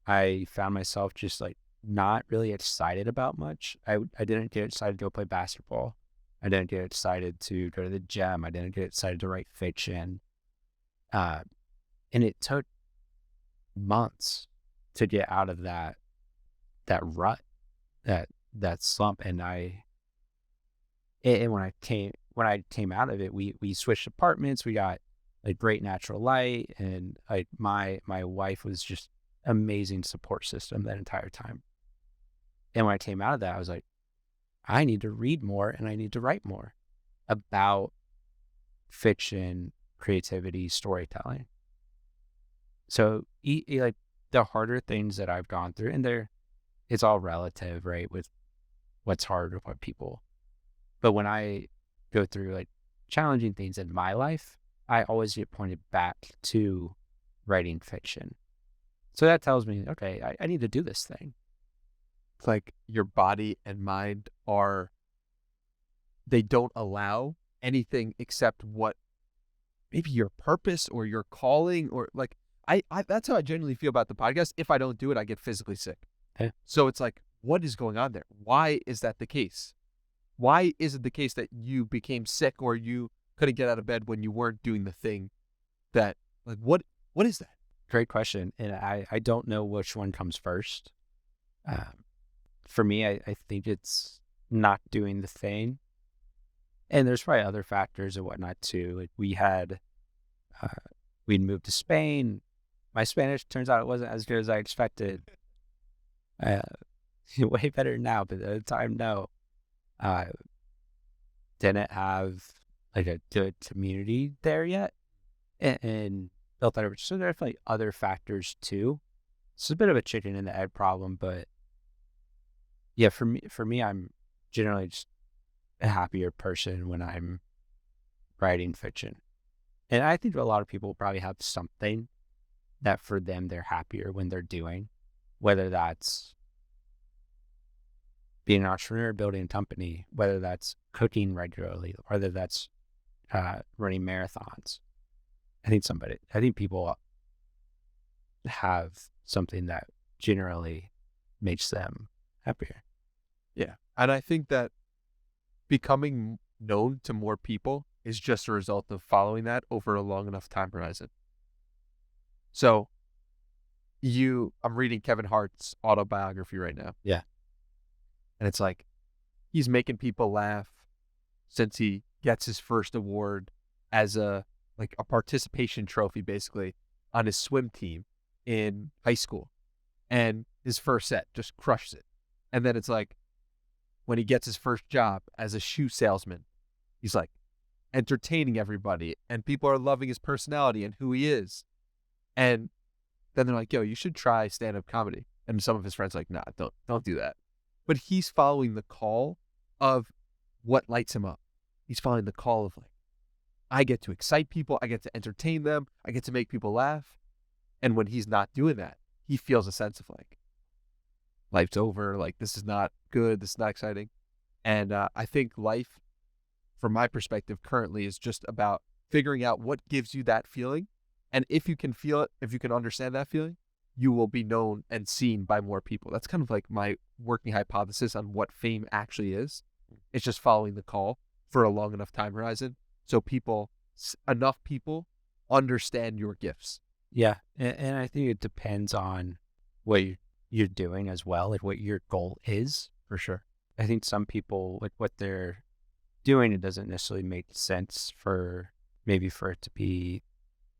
[SPEAKER 1] I found myself just like not really excited about much. I didn't get excited to go play basketball. I didn't get excited to go to the gym. I didn't get excited to write fiction. And it took months to get out of that rut, that slump. And when I came out of it, we switched apartments. We got a great natural light, and like my wife was just amazing support system that entire time. And when I came out of that, I was like, I need to read more and I need to write more about fiction, creativity, storytelling. So like the harder things that I've gone through, and it's all relative, right? With what's hard with what people. But when I go through like challenging things in my life, I always get pointed back to writing fiction. So that tells me, okay, I need to do this thing.
[SPEAKER 2] It's like your body and mind they don't allow anything except what maybe your purpose or your calling, or like, I that's how I genuinely feel about the podcast. If I don't do it, I get physically sick.
[SPEAKER 1] Okay.
[SPEAKER 2] So it's like, what is going on there? Why is that the case? Why is it the case that you became sick or you couldn't get out of bed when you weren't doing the thing that, like, what is that?
[SPEAKER 1] Great question. And I don't know which one comes first. For me, I think it's not doing the thing. And there's probably other factors and whatnot too. Like we'd moved to Spain. My Spanish, turns out it wasn't as good as I expected. Way better now, but at the time, no. Didn't have like a good community there yet, and built that over. So there are definitely other factors too. It's a bit of a chicken and the egg problem, but yeah, for me, I'm generally just a happier person when I'm writing fiction. And I think a lot of people probably have something that for them, they're happier when they're doing, whether that's being an entrepreneur, building a company, whether that's cooking regularly, whether that's running marathons. I think people have something that generally makes them happier.
[SPEAKER 2] Yeah. And I think that becoming known to more people is just a result of following that over a long enough time horizon. So I'm reading Kevin Hart's autobiography right now.
[SPEAKER 1] Yeah.
[SPEAKER 2] And it's like, he's making people laugh since he gets his first award as a participation trophy, basically, on his swim team in high school. And his first set just crushes it. And then it's like, when he gets his first job as a shoe salesman, he's like entertaining everybody and people are loving his personality and who he is. And then they're like, yo, you should try stand-up comedy. And some of his friends are like, nah, don't do that. But he's following the call of what lights him up. He's following the call of like, I get to excite people. I get to entertain them. I get to make people laugh. And when he's not doing that, he feels a sense of like, life's over. Like, this is not good. This is not exciting. And I think life, from my perspective currently, is just about figuring out what gives you that feeling. And if you can feel it, if you can understand that feeling, you will be known and seen by more people. That's kind of like my working hypothesis on what fame actually is. It's just following the call for a long enough time horizon. So enough people understand your gifts.
[SPEAKER 1] Yeah. And I think it depends on what you're doing as well, like what your goal is.
[SPEAKER 2] For sure.
[SPEAKER 1] I think some people, like what they're doing, it doesn't necessarily make sense for it to be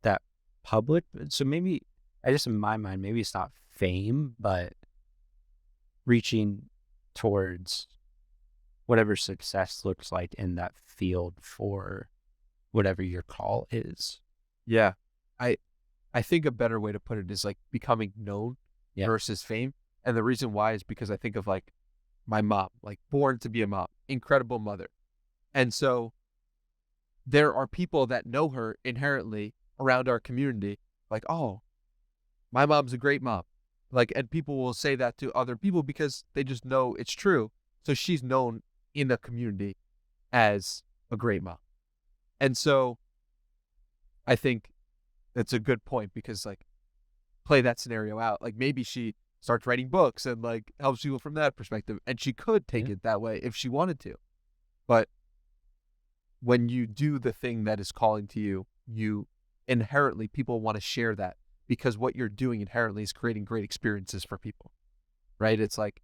[SPEAKER 1] that public. So maybe, I just in my mind, maybe it's not fame, but reaching towards whatever success looks like in that field for whatever your call is.
[SPEAKER 2] Yeah. I think a better way to put it is like becoming known versus fame. And the reason why is because I think of like my mom, like born to be a mom, incredible mother. And so there are people that know her inherently around our community, like, oh, my mom's a great mom. Like, and people will say that to other people because they just know it's true. So she's known in the community as a great mom. And so I think that's a good point because like play that scenario out. Like maybe she starts writing books and like helps people from that perspective. And she could take it that way if she wanted to. But when you do the thing that is calling to you, you inherently, people want to share that because what you're doing inherently is creating great experiences for people, right? It's like,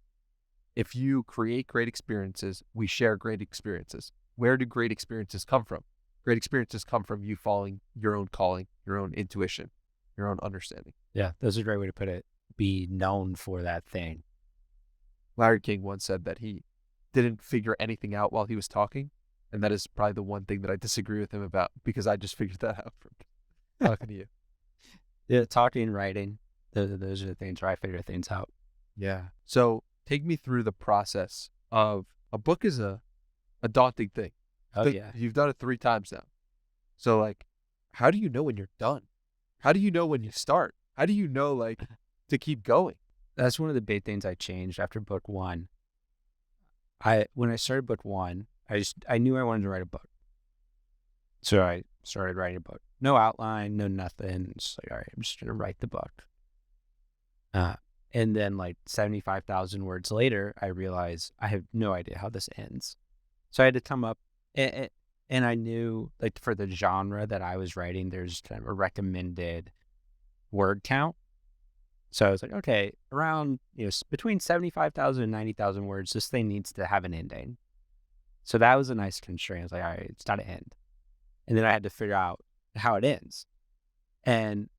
[SPEAKER 2] if you create great experiences, we share great experiences. Where do great experiences come from? Great experiences come from you following your own calling, your own intuition, your own understanding.
[SPEAKER 1] Yeah, that's a great way to put it. Be known for that thing.
[SPEAKER 2] Larry King once said that he didn't figure anything out while he was talking. And that is probably the one thing that I disagree with him about, because I just figured that out from talking to you.
[SPEAKER 1] Yeah, talking and writing, those are the things where I figure things out.
[SPEAKER 2] Yeah. So take me through the process of a book is a daunting thing.
[SPEAKER 1] Oh, yeah.
[SPEAKER 2] You've done it 3 times now. So like, how do you know when you're done? How do you know when you start? How do you know like to keep going?
[SPEAKER 1] That's one of the big things I changed after book 1. When I started book 1, I knew I wanted to write a book. So I started writing a book. No outline, no nothing. Just like, all right, I'm just going to write the book. And then like 75,000 words later, I realized I have no idea how this ends. So I had to come up, and I knew like for the genre that I was writing, there's kind of a recommended word count. So I was like, okay, around, between 75,000 and 90,000 words, this thing needs to have an ending. So that was a nice constraint. I was like, all right, it's got to end. And then I had to figure out how it ends. And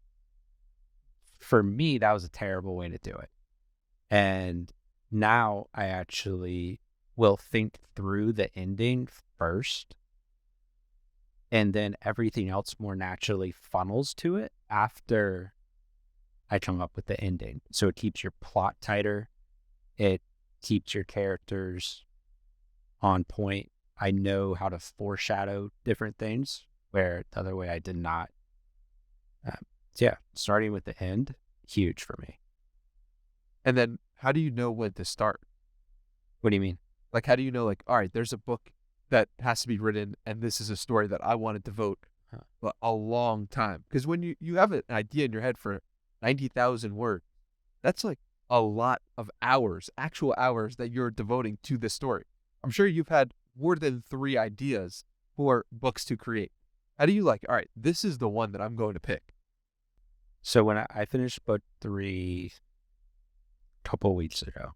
[SPEAKER 1] for me, that was a terrible way to do it. And now I actually will think through the ending first, and then everything else more naturally funnels to it after I come up with the ending. So it keeps your plot tighter. It keeps your characters on point. I know how to foreshadow different things where the other way I did not. So yeah, starting with the end, huge for me.
[SPEAKER 2] And then how do you know when to start?
[SPEAKER 1] What do you mean?
[SPEAKER 2] Like, how do you know, like, all right, there's a book that has to be written, and this is a story that I want to devote a long time? Because when you have an idea in your head for 90,000 words, that's like a lot of hours, actual hours that you're devoting to this story. I'm sure you've had more than 3 ideas for books to create. How do you like, all right, this is the one that I'm going to pick?
[SPEAKER 1] So when I finished book 3 a couple of weeks ago.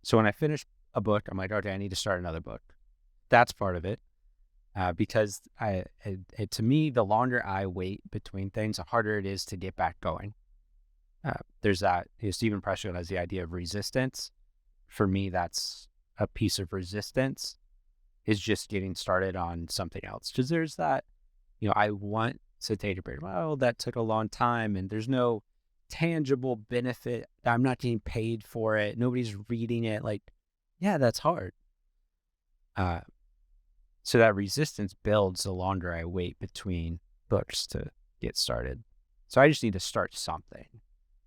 [SPEAKER 1] So when I finish a book, I'm like, okay, I need to start another book. That's part of it. Because to me, the longer I wait between things, the harder it is to get back going. There's that, Stephen Pressfield has the idea of resistance. For me, that's a piece of resistance, is just getting started on something else. Because there's that, I want to take a break. Well, that took a long time, and there's no tangible benefit. I'm not getting paid for it. Nobody's reading it. Like, yeah, that's hard. So that resistance builds the longer I wait between books to get started. So I just need to start something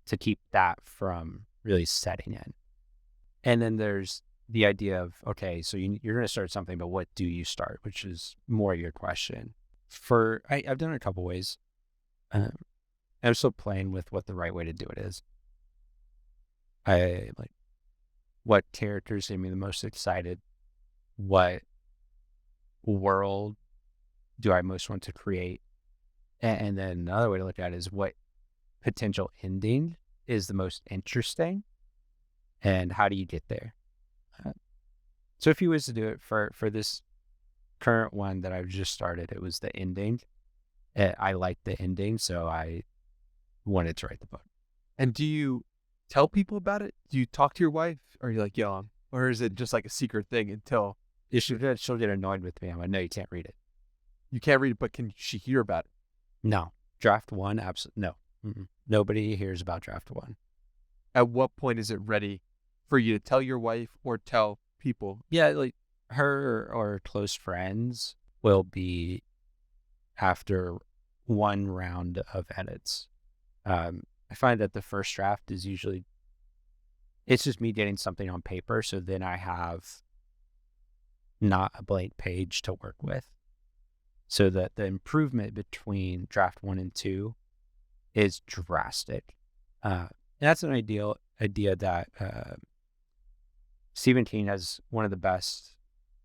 [SPEAKER 1] to keep that from really setting in. And then there's the idea of, okay, so you're going to start something, but what do you start? Which is more your question. I've done it a couple ways. I'm still playing with what the right way to do it is. I like what characters made me the most excited. What world do I most want to create? And then another way to look at it is what potential ending is the most interesting, and how do you get there? So if you was to do it for this current one that I've just started, it was the ending. I liked the ending, so I wanted to write the book.
[SPEAKER 2] And do you tell people about it? Do you talk to your wife? Or are you like, or is it just like a secret thing until
[SPEAKER 1] she'll get annoyed with me? I'm like, no, you can't read it.
[SPEAKER 2] You can't read it, but can she hear about it?
[SPEAKER 1] No. Draft 1, absolutely no. Nobody hears about draft 1.
[SPEAKER 2] At what point is it ready for you to tell your wife or tell people?
[SPEAKER 1] Yeah, like her or close friends will be after one round of edits. I find that the first draft is usually, it's just me getting something on paper, so then I have not a blank page to work with. So that the improvement between draft 1 and 2 is drastic. And that's an idea that Stephen King has one of the best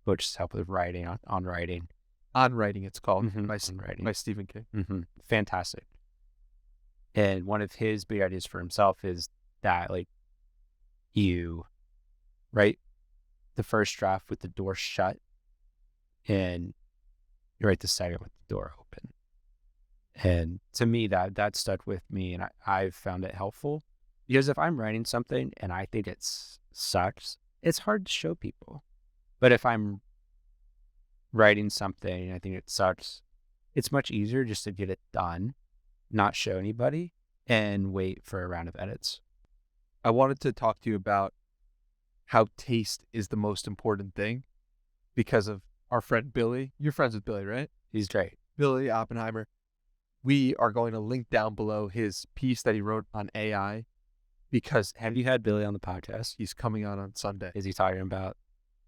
[SPEAKER 1] books to help with writing, on writing.
[SPEAKER 2] On Writing, it's called,
[SPEAKER 1] by
[SPEAKER 2] Stephen King.
[SPEAKER 1] Fantastic. And one of his big ideas for himself is that like you write the first draft with the door shut and you write the second with the door open. And to me, that stuck with me, and I've found it helpful because if I'm writing something and I think it sucks, it's hard to show people. But if I'm writing something and I think it sucks, it's much easier just to get it done, not show anybody, and wait for a round of edits.
[SPEAKER 2] I wanted to talk to you about how taste is the most important thing because of our friend Billy. You're friends with Billy, right?
[SPEAKER 1] He's great.
[SPEAKER 2] Billy Oppenheimer. We are going to link down below his piece that he wrote on AI because
[SPEAKER 1] Have you had Billy on the podcast?
[SPEAKER 2] he's coming on Sunday.
[SPEAKER 1] Is he talking about?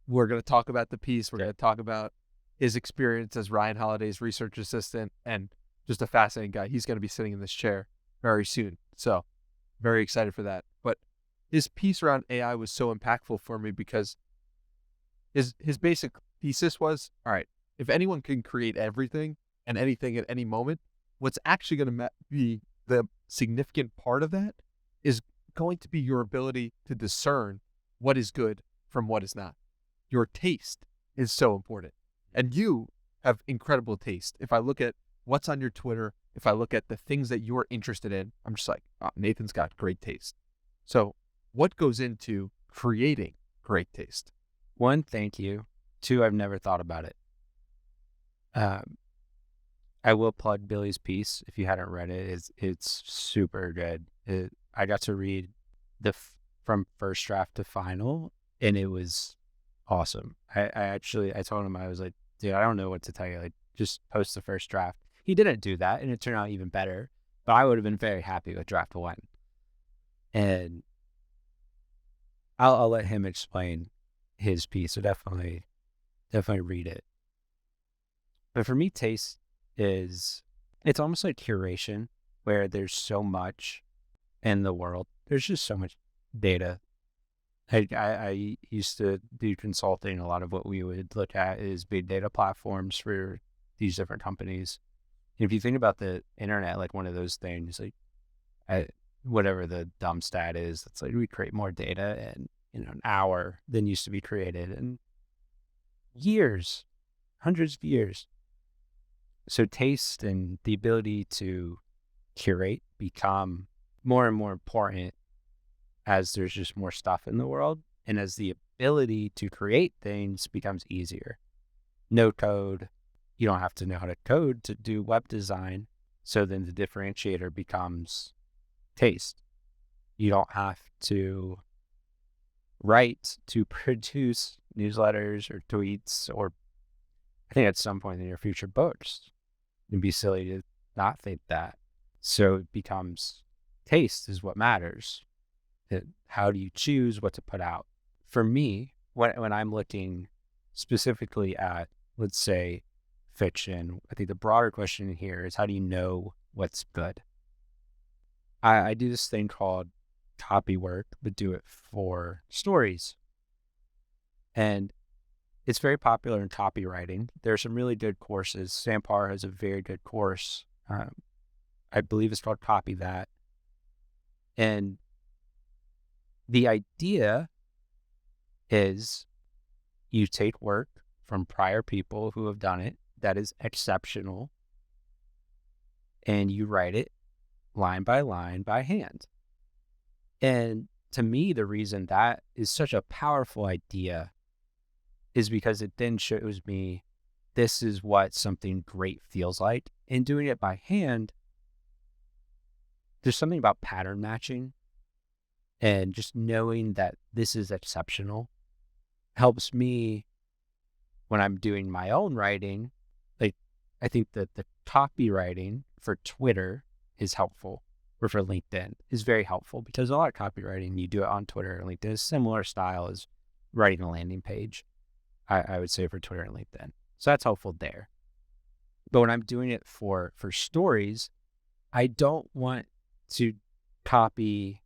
[SPEAKER 2] We're going to talk about the piece. We're
[SPEAKER 1] Okay.
[SPEAKER 2] going to talk about his experience as Ryan Holiday's research assistant and just a fascinating guy. He's going to be sitting in this chair very soon. So very excited for that. But his piece around AI was so impactful for me because his basic thesis was, all right, if anyone can create everything and anything at any moment, what's actually going to be the significant part of that is going to be your ability to discern what is good from what is not. Your taste is so important. And you have incredible taste. If I look at what's on your Twitter, if I look at the things that you're interested in, I'm just like, oh, Nathan's got great taste. So what goes into creating great taste?
[SPEAKER 1] One, thank you. Two, I've never thought about it. I will plug Billy's piece. If you hadn't read it, it's super good. I got to read from first draft to final, and it was awesome. I told him, I was like, dude, I don't know what to tell you. Like, just post the first draft. He didn't do that, and it turned out even better. But I would have been very happy with draft one. And I'll let him explain his piece. So definitely read it. But for me, taste it's almost like curation, where there's so much in the world. There's just so much data. I used to do consulting. A lot of what we would look at is big data platforms for these different companies. And if you think about the internet, like one of those things, like whatever the dumb stat is, it's like we create more data in an hour than used to be created in years, hundreds of years. So taste and the ability to curate become more and more important as there's just more stuff in the world, and as the ability to create things becomes easier. No code, you don't have to know how to code to do web design. So then the differentiator becomes taste. You don't have to write to produce newsletters or tweets, or I think at some point in your future books. It'd be silly to not think that. So it becomes taste is what matters. How do you choose what to put out? For me, when I'm looking specifically at, let's say, fiction, I think the broader question here is, how do you know what's good? I do this thing called copy work, but do it for stories. And it's very popular in copywriting. There are some really good courses. Sam Parr has a very good course. I believe it's called Copy That. And the idea is you take work from prior people who have done it that is exceptional, and you write it line by line by hand. And to me, the reason that is such a powerful idea is because it then shows me this is what something great feels like. And doing it by hand, there's something about pattern matching, and just knowing that this is exceptional helps me when I'm doing my own writing. Like, I think that the copywriting for Twitter is helpful, or for LinkedIn is very helpful, because a lot of copywriting, you do it on Twitter and LinkedIn, is similar style as writing a landing page. I would say for Twitter and LinkedIn. So that's helpful there. But when I'm doing it for stories, I don't want to copy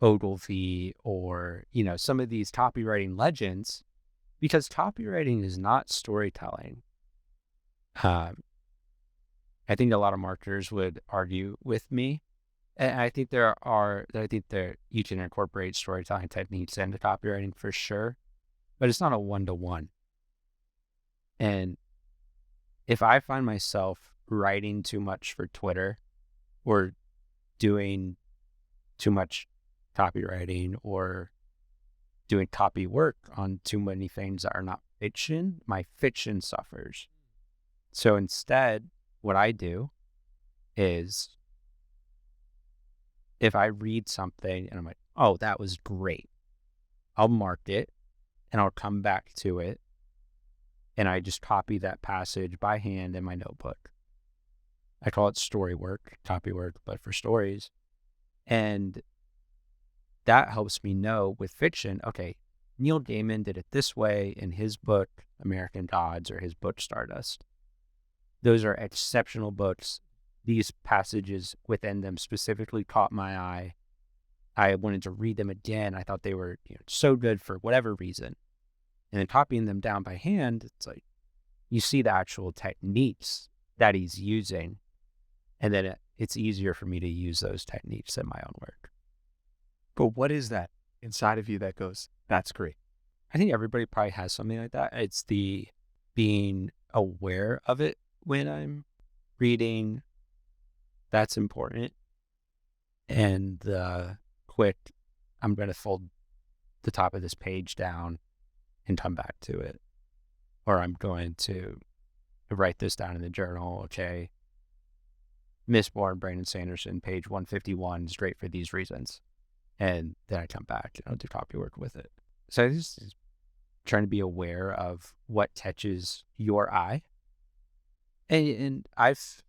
[SPEAKER 1] Ogilvy or, some of these copywriting legends, because copywriting is not storytelling. I think a lot of marketers would argue with me And I think there you can incorporate storytelling techniques into copywriting for sure, but it's not a one-to-one. And if I find myself writing too much for Twitter or doing too much copywriting or doing copy work on too many things that are not fiction, my fiction suffers. So instead, what I do is if I read something and I'm like, oh, that was great, I'll mark it and I'll come back to it and I just copy that passage by hand in my notebook. I call it story work, copy work, but for stories. And that helps me know with fiction, okay, Neil Gaiman did it this way in his book, American Gods, or his book, Stardust. Those are exceptional books. These passages within them specifically caught my eye. I wanted to read them again. I thought they were so good for whatever reason. And then copying them down by hand, it's like you see the actual techniques that he's using. And then it's easier for me to use those techniques in my own work.
[SPEAKER 2] But what is that inside of you that goes, that's great?
[SPEAKER 1] I think everybody probably has something like that. It's the being aware of it when I'm reading. That's important. And the quick, I'm going to fold the top of this page down and come back to it. Or I'm going to write this down in the journal. Okay. Mistborn, Brandon Sanderson, page 151 is great for these reasons. And then I come back and I'll do copy work with it. So I just trying to be aware of what catches your eye. And I've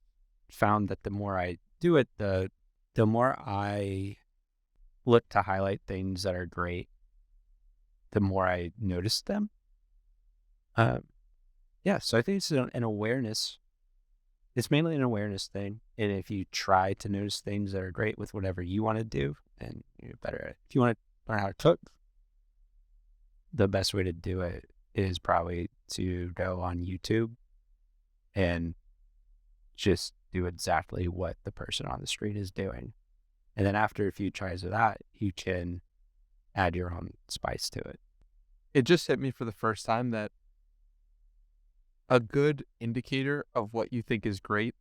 [SPEAKER 1] found that the more I do it, the more I look to highlight things that are great, the more I notice them. So I think it's an awareness. It's mainly an awareness thing. And if you try to notice things that are great with whatever you want to do, then you're better at it. If you want to learn how to cook, the best way to do it is probably to go on YouTube and just do exactly what the person on the street is doing. And then after a few tries of that, you can add your own spice to it.
[SPEAKER 2] It just hit me for the first time that a good indicator of what you think is great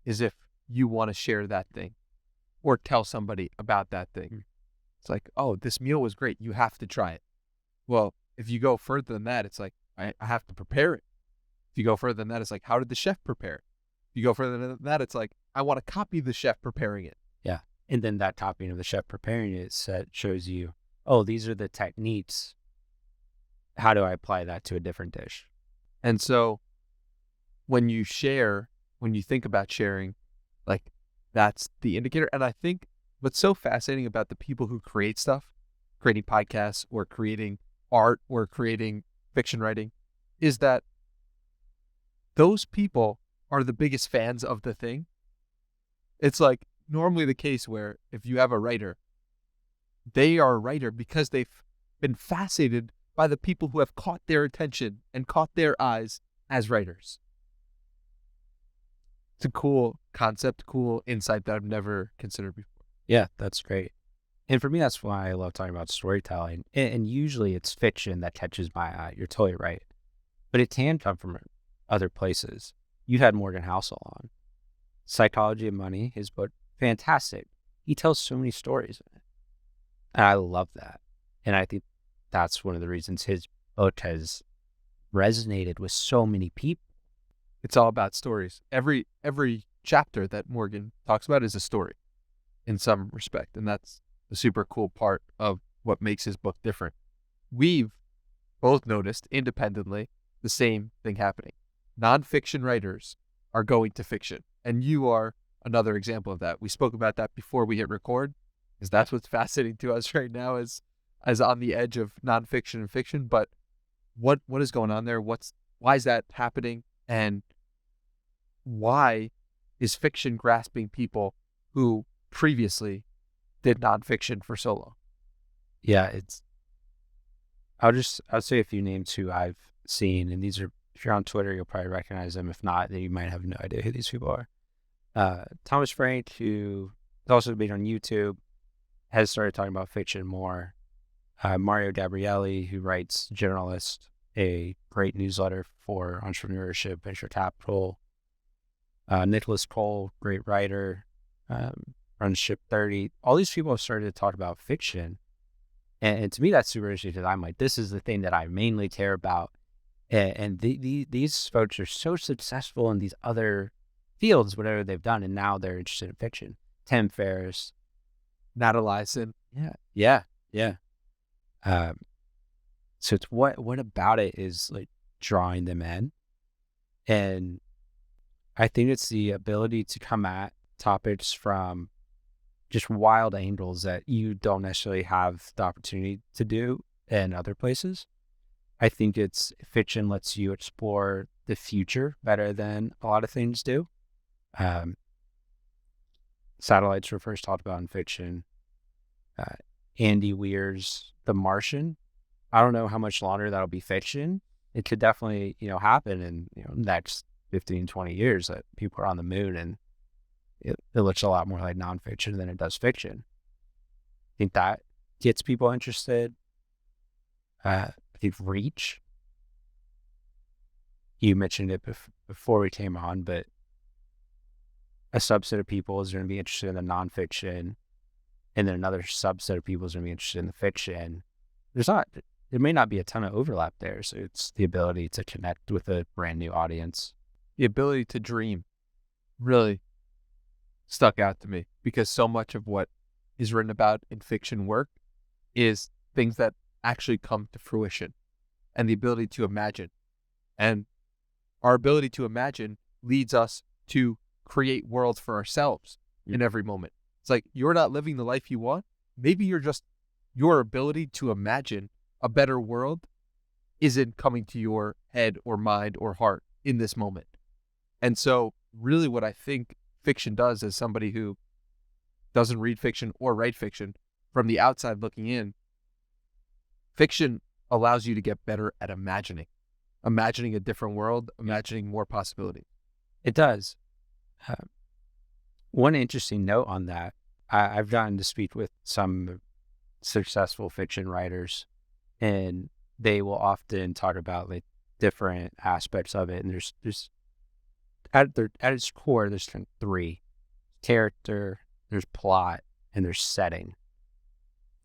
[SPEAKER 2] is if you want to share that thing or tell somebody about that thing. It's like, oh, this meal was great. You have to try it. Well, if you go further than that, it's like, I have to prepare it. If you go further than that, it's like, how did the chef prepare it? If you go further than that, it's like, I want to copy the chef preparing it.
[SPEAKER 1] Yeah. And then that copying of the chef preparing it shows you, oh, these are the techniques. How do I apply that to a different dish?
[SPEAKER 2] And so when you think about sharing, like that's the indicator. And I think what's so fascinating about the people who create stuff, creating podcasts or creating art or creating fiction writing, is that those people are the biggest fans of the thing. It's like normally the case where if you have a writer, they are a writer because they've been fascinated by the people who have caught their attention and caught their eyes as writers. It's a cool concept, cool insight that I've never considered before.
[SPEAKER 1] Yeah, that's great. And for me, that's why I love talking about storytelling. And usually it's fiction that catches my eye. You're totally right. But it can come from other places. You had Morgan Housel on. Psychology of Money, his book, fantastic. He tells so many stories in it. And I love that. And I think that's one of the reasons his book has resonated with so many people.
[SPEAKER 2] It's all about stories. Every chapter that Morgan talks about is a story in some respect. And that's the super cool part of what makes his book different. We've both noticed independently the same thing happening. Nonfiction writers are going to fiction. And you are another example of that. We spoke about that before we hit record, because that's what's fascinating to us right now as on the edge of nonfiction and fiction. But what is going on there? Why is that happening? And why is fiction grasping people who previously did nonfiction for so long?
[SPEAKER 1] Yeah, I'll say a few names who I've seen, and these are, if you're on Twitter, you'll probably recognize them. If not, then you might have no idea who these people are. Thomas Frank, who It's also been on YouTube, has started talking about fiction more. Mario Gabrielli, who writes Generalist, a great newsletter for entrepreneurship, venture capital. Nicholas Cole, great writer, runs Ship 30. All these people have started to talk about fiction. And to me, that's super interesting because I'm like, this is the thing that I mainly care about. And these folks are so successful in these other fields, whatever they've done, and now they're interested in fiction. Tim Ferriss.
[SPEAKER 2] Nat Eliason.
[SPEAKER 1] Yeah. So it's what about it is like drawing them in. And I think it's the ability to come at topics from just wild angles that you don't necessarily have the opportunity to do in other places. I think it's fiction lets you explore the future better than a lot of things do. Satellites were first talked about in fiction. Andy Weir's The Martian. I don't know how much longer that'll be fiction. It could definitely, happen in, next 15, 20 years that people are on the moon, and it looks a lot more like nonfiction than it does fiction. I think that gets people interested. I think Reach. You mentioned it before we came on, but a subset of people is going to be interested in the nonfiction, and then another subset of people is going to be interested in the fiction. There may not be a ton of overlap there, so it's the ability to connect with a brand new audience.
[SPEAKER 2] The ability to dream really stuck out to me because so much of what is written about in fiction work is things that actually come to fruition and the ability to imagine. And our ability to imagine leads us to create worlds for ourselves in every moment. It's like you're not living the life you want. Maybe your ability to imagine a better world isn't coming to your head or mind or heart in this moment. And so really what I think fiction does as somebody who doesn't read fiction or write fiction, from the outside looking in, fiction allows you to get better at imagining a different world, imagining more possibility.
[SPEAKER 1] It does. One interesting note on that, I've gotten to speak with some successful fiction writers, and they will often talk about like different aspects of it. And there's at its core, there's kind of three: character, there's plot, and there's setting.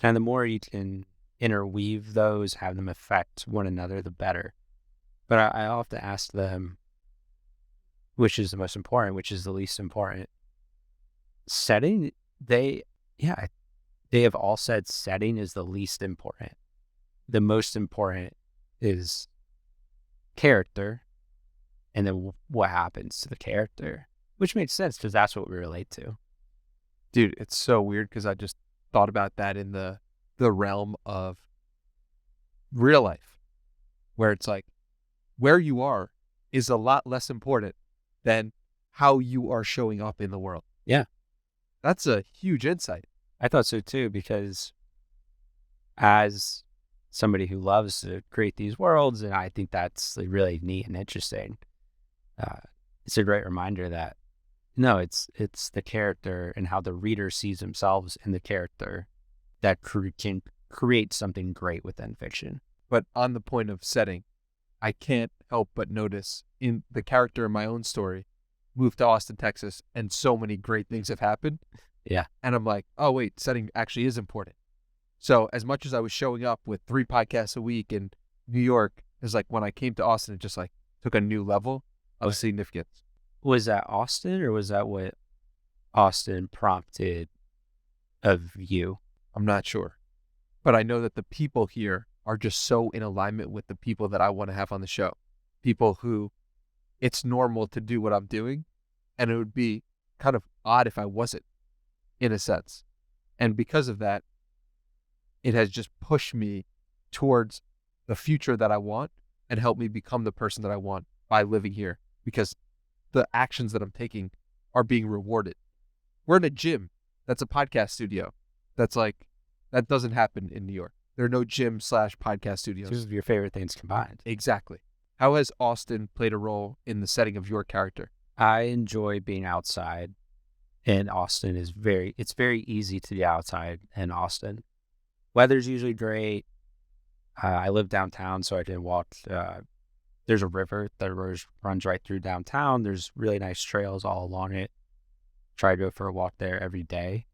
[SPEAKER 1] And the more you can interweave those, have them affect one another, the better. But I often ask them, which is the most important, which is the least important. Setting, they have all said setting is the least important. The most important is character, and then what happens to the character, which makes sense because that's what we relate to.
[SPEAKER 2] Dude, it's so weird because I just thought about that in the realm of real life, where it's like where you are is a lot less important than how you are showing up in the world.
[SPEAKER 1] Yeah.
[SPEAKER 2] That's a huge insight.
[SPEAKER 1] I thought so too, because as somebody who loves to create these worlds, and I think that's really neat and interesting, it's a great reminder that no, it's the character and how the reader sees themselves in the character that can create something great within fiction.
[SPEAKER 2] But on the point of setting, I can't help but notice in the character in my own story, moved to Austin, Texas, and so many great things have happened.
[SPEAKER 1] Yeah.
[SPEAKER 2] And I'm like, oh, wait, setting actually is important. So as much as I was showing up with 3 podcasts a week in New York, it's like when I came to Austin, it just like took a new level of significance.
[SPEAKER 1] Was that Austin, or was that what Austin prompted of you?
[SPEAKER 2] I'm not sure. But I know that the people here are just so in alignment with the people that I want to have on the show. People who it's normal to do what I'm doing, and it would be kind of odd if I wasn't, in a sense. And because of that, it has just pushed me towards the future that I want and helped me become the person that I want by living here, because the actions that I'm taking are being rewarded. We're in a gym. That's a podcast studio. That doesn't happen in New York. There are no gym/podcast studios.
[SPEAKER 1] Two of your favorite things combined.
[SPEAKER 2] Exactly. How has Austin played a role in the setting of your character?
[SPEAKER 1] I enjoy being outside And Austin is it's very easy to be outside in Austin. Weather's usually great. I live downtown, so I can walk. There's a river that runs right through downtown. There's really nice trails all along it. Try to go for a walk there every day.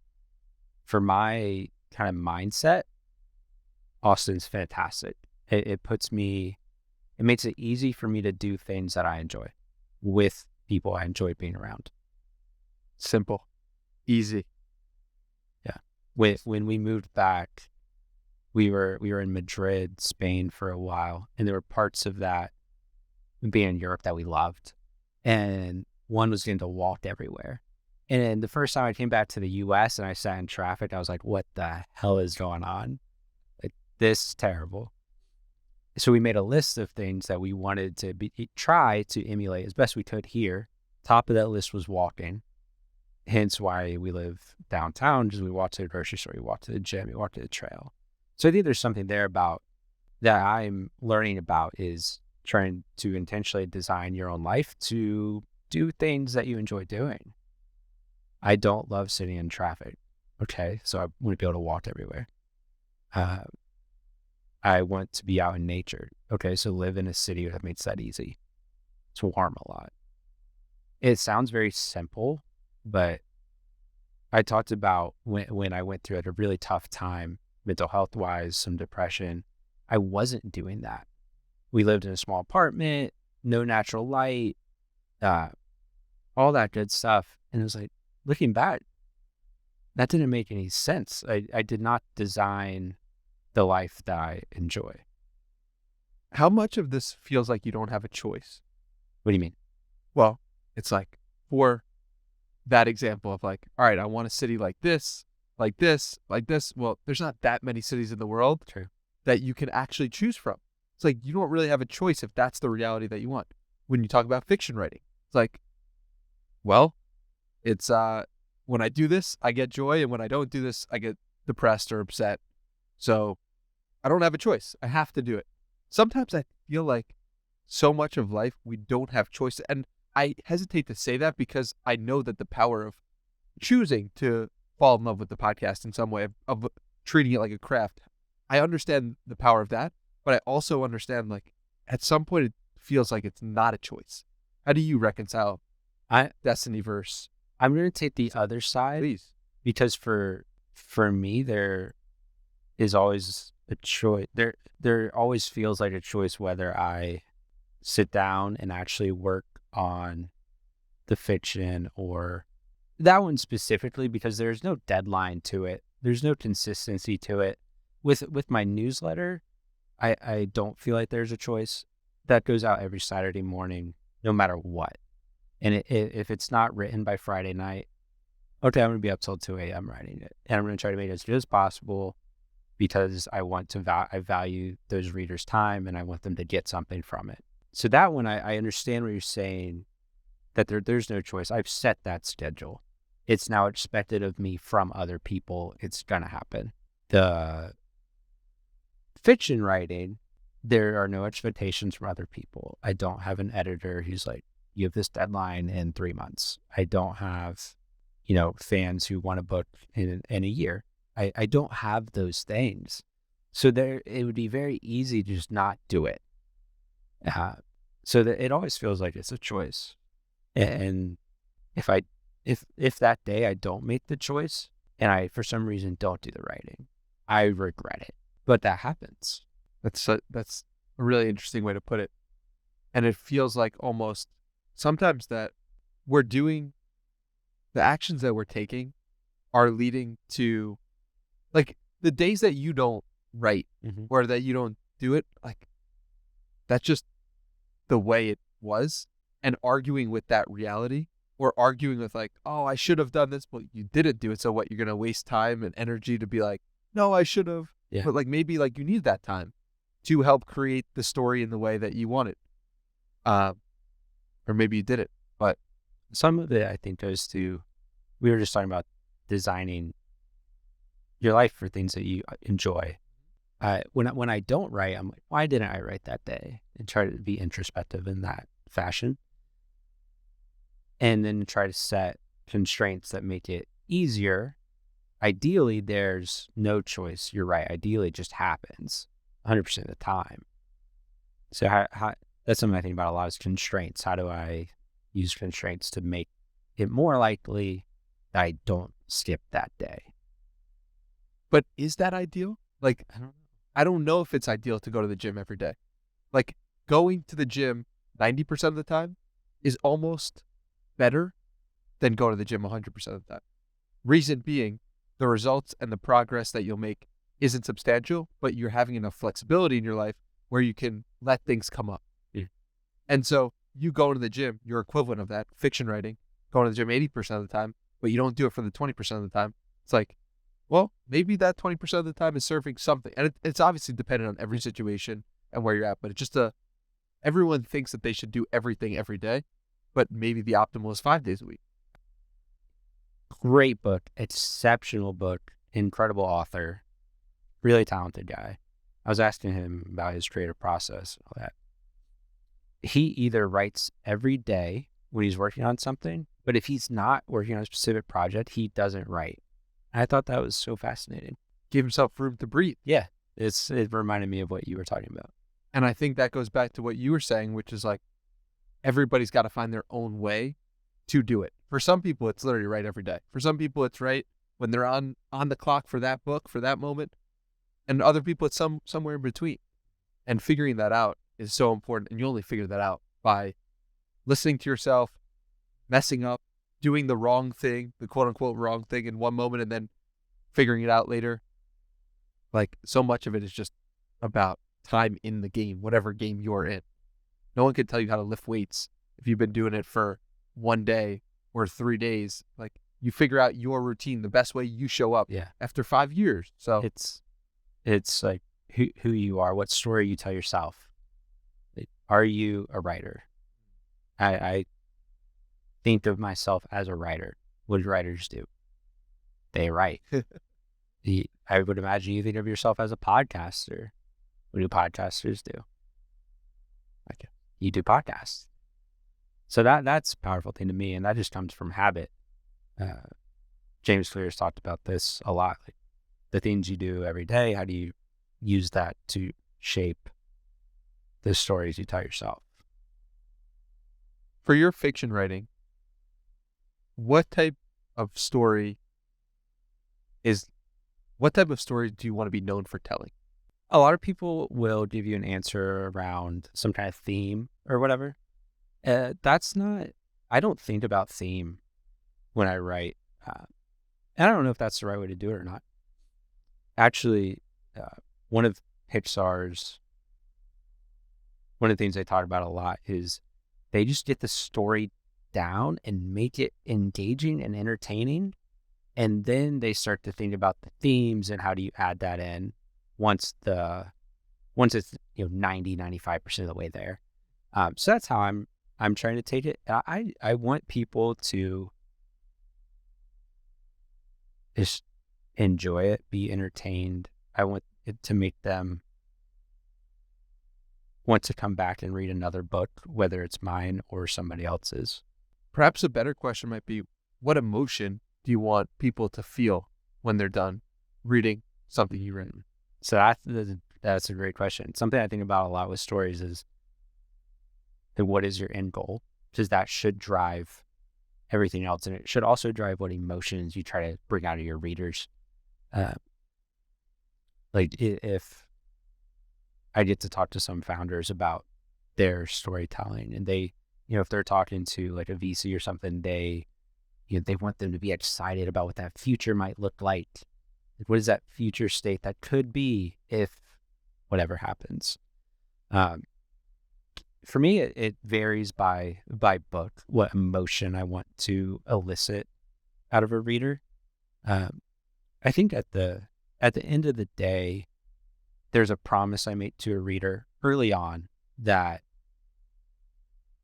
[SPEAKER 1] For my kind of mindset, Austin's fantastic. It makes it easy for me to do things that I enjoy with people I enjoy being around.
[SPEAKER 2] Simple, easy.
[SPEAKER 1] Yeah. When we moved back, we were in Madrid, Spain for a while, and there were parts of that being in Europe that we loved. And one was getting to walk everywhere. And the first time I came back to the US and I sat in traffic, I was like, what the hell is going on? Like, this is terrible. So we made a list of things that we wanted to try to emulate as best we could here. Top of that list was walking. Hence why we live downtown, because we walk to the grocery store, we walk to the gym, we walk to the trail. So I think there's something there about that I'm learning about, is trying to intentionally design your own life to do things that you enjoy doing. I don't love sitting in traffic. Okay, so I want to be able to walk everywhere. I want to be out in nature. Okay, so live in a city that makes that easy. It's warm a lot. It sounds very simple, but I talked about when I went through a really tough time, mental health wise, some depression. I wasn't doing that. We lived in a small apartment, no natural light, all that good stuff. And it was like, looking back, that didn't make any sense. I did not design the life that I enjoy.
[SPEAKER 2] How much of this feels like you don't have a choice?
[SPEAKER 1] What do you mean?
[SPEAKER 2] Well, it's like, for that example of like, all right, I want a city like this, like this, like this. Well, there's not that many cities in the world that you can actually choose from. It's like, you don't really have a choice if that's the reality that you want. When you talk about fiction writing, it's like, well, it's when I do this, I get joy, and when I don't do this, I get depressed or upset. So I don't have a choice. I have to do it. Sometimes I feel like so much of life, we don't have choice. And I hesitate to say that because I know that the power of choosing to fall in love with the podcast in some way, of treating it like a craft, I understand the power of that, but I also understand, like, at some point it feels like it's not a choice. How do you reconcile destiny versus?
[SPEAKER 1] I'm going to take the other side.
[SPEAKER 2] Please.
[SPEAKER 1] Because for me, there is always a choice. There always feels like a choice whether I sit down and actually work on the fiction, or that one specifically, because there's no deadline to it. There's no consistency to it. With my newsletter, I don't feel like there's a choice. That goes out every Saturday morning, no matter what. And if it's not written by Friday night, okay, I'm going to be up till 2 a.m. writing it. And I'm going to try to make it as good as possible, because I want to I value those readers' time, and I want them to get something from it. So that one, I understand what you're saying, that there's no choice. I've set that schedule. It's now expected of me from other people. It's going to happen. The fiction writing, there are no expectations from other people. I don't have an editor who's like, you have this deadline in 3 months. I don't have, fans who want a book in a year. I don't have those things. So it would be very easy to just not do it. So that it always feels like it's a choice. And if that day I don't make the choice, and I, for some reason, don't do the writing, I regret it. But that happens.
[SPEAKER 2] That's a really interesting way to put it. And it feels like almost sometimes that we're doing, the actions that we're taking are leading to, like, the days that you don't write or that you don't do it, like, that's just the way it was. And arguing with that reality, or arguing with like, oh, I should have done this, but you didn't do it. So what, you're going to waste time and energy to be like, no, I should have.
[SPEAKER 1] Yeah.
[SPEAKER 2] But like, maybe like you need that time to help create the story in the way that you want it. Or maybe you did it, but
[SPEAKER 1] some of it I think goes to, we were just talking about designing your life for things that you enjoy. When I don't write, I'm like, why didn't I write that day? And try to be introspective in that fashion. And then try to set constraints that make it easier, ideally there's no choice. You're right. Ideally it just happens 100% of the time. So how that's something I think about a lot is constraints. How do I use constraints to make it more likely that I don't skip that day?
[SPEAKER 2] But is that ideal? Like,
[SPEAKER 1] I don't know.
[SPEAKER 2] I don't know if it's ideal to go to the gym every day. Like, going to the gym 90% of the time is almost better than going to the gym 100% of the time. Reason being, the results and the progress that you'll make isn't substantial, but you're having enough flexibility in your life where you can let things come up.
[SPEAKER 1] Yeah.
[SPEAKER 2] And so you go to the gym, your equivalent of that, fiction writing, going to the gym 80% of the time, but you don't do it for the 20% of the time. It's like, well, maybe that 20% of the time is serving something. And it's obviously dependent on every situation and where you're at, but it's just everyone thinks that they should do everything every day, but maybe the optimal is 5 days a week.
[SPEAKER 1] Great book, exceptional book, incredible author, really talented guy. I was asking him about his creative process, all that. He either writes every day when he's working on something, but if he's not working on a specific project, he doesn't write. And I thought that was so fascinating.
[SPEAKER 2] Give himself room to breathe.
[SPEAKER 1] Yeah, it reminded me of what you were talking about.
[SPEAKER 2] And I think that goes back to what you were saying, which is like, everybody's got to find their own way to do it. For some people, it's literally right every day. For some people, it's right when they're on the clock for that book, for that moment. And other people, it's somewhere in between. And figuring that out is so important. And you only figure that out by listening to yourself, messing up, doing the wrong thing, the quote unquote wrong thing in one moment, and then figuring it out later. Like, so much of it is just about time in the game, whatever game you're in. No one can tell you how to lift weights if you've been doing it for 1 day or 3 days. Like, you figure out your routine, the best way you show up after 5 years. So
[SPEAKER 1] it's like who you are, what story you tell yourself. Like, are you a writer? I think of myself as a writer. What do writers do? They write. I would imagine you think of yourself as a podcaster. What do podcasters do? Okay. You do podcasts. So that's a powerful thing to me, and that just comes from habit. James Clear has talked about this a lot. Like, the things you do every day, how do you use that to shape the stories you tell yourself?
[SPEAKER 2] For your fiction writing, what type of story do you want to be known for telling?
[SPEAKER 1] A lot of people will give you an answer around some kind of theme or whatever. I don't think about theme when I write. And I don't know if that's the right way to do it or not. Actually, one of the things they talk about a lot is they just get the story down and make it engaging and entertaining. And then they start to think about the themes and how do you add that in once it's 90-95% of the way there. So that's how I'm trying to take it. I want people to just enjoy it, be entertained. I want it to make them want to come back and read another book, whether it's mine or somebody else's.
[SPEAKER 2] Perhaps a better question might be, what emotion do you want people to feel when they're done reading something you written?
[SPEAKER 1] So that's a great question. Something I think about a lot with stories is what is your end goal? Because that should drive everything else, and it should also drive what emotions you try to bring out of your readers. Like, if I get to talk to some founders about their storytelling, and they, if they're talking to like a VC or something, they want them to be excited about what that future might look like. What is that future state that could be if whatever happens? For me, it varies by book, what emotion I want to elicit out of a reader. I think at the end of the day, there's a promise I make to a reader early on that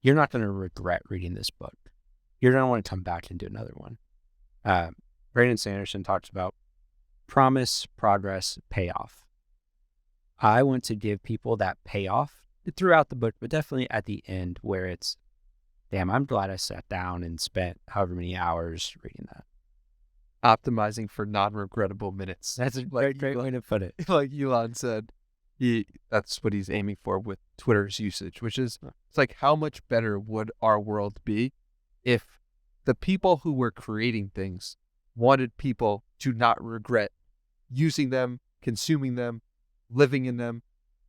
[SPEAKER 1] you're not going to regret reading this book. You're going to want to come back and do another one. Brandon Sanderson talks about promise, progress, payoff. I want to give people that payoff throughout the book, but definitely at the end where damn, I'm glad I sat down and spent however many hours reading that.
[SPEAKER 2] Optimizing for non-regrettable minutes.
[SPEAKER 1] That's a great way to put it.
[SPEAKER 2] Like Elon said, that's what he's aiming for with Twitter's usage, which is, it's like, how much better would our world be if the people who were creating things wanted people to not regret using them, consuming them, living in them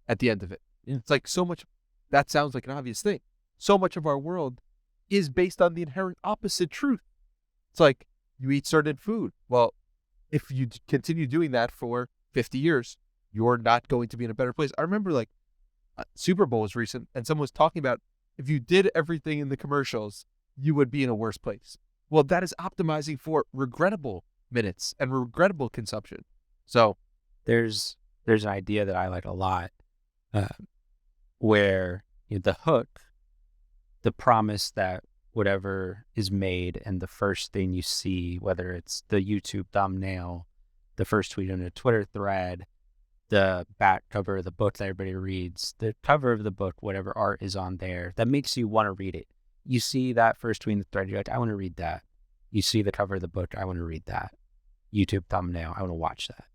[SPEAKER 2] at the end of it.
[SPEAKER 1] Yeah.
[SPEAKER 2] It's like so much, that sounds like an obvious thing. So much of our world is based on the inherent opposite truth. It's like, you eat certain food. Well, if you continue doing that for 50 years, you're not going to be in a better place. I remember like Super Bowl was recent and someone was talking about if you did everything in the commercials, you would be in a worse place. Well, that is optimizing for regrettable minutes and regrettable consumption. So
[SPEAKER 1] there's an idea that I like a lot, where the hook, the promise that whatever is made and the first thing you see, whether it's the YouTube thumbnail, the first tweet on a Twitter thread, the back cover of the book that everybody reads, the cover of the book, whatever art is on there, that makes you want to read it. You see that first tweet in the thread, you're like, I want to read that. You see the cover of the book, I want to read that. YouTube thumbnail, I want to watch that.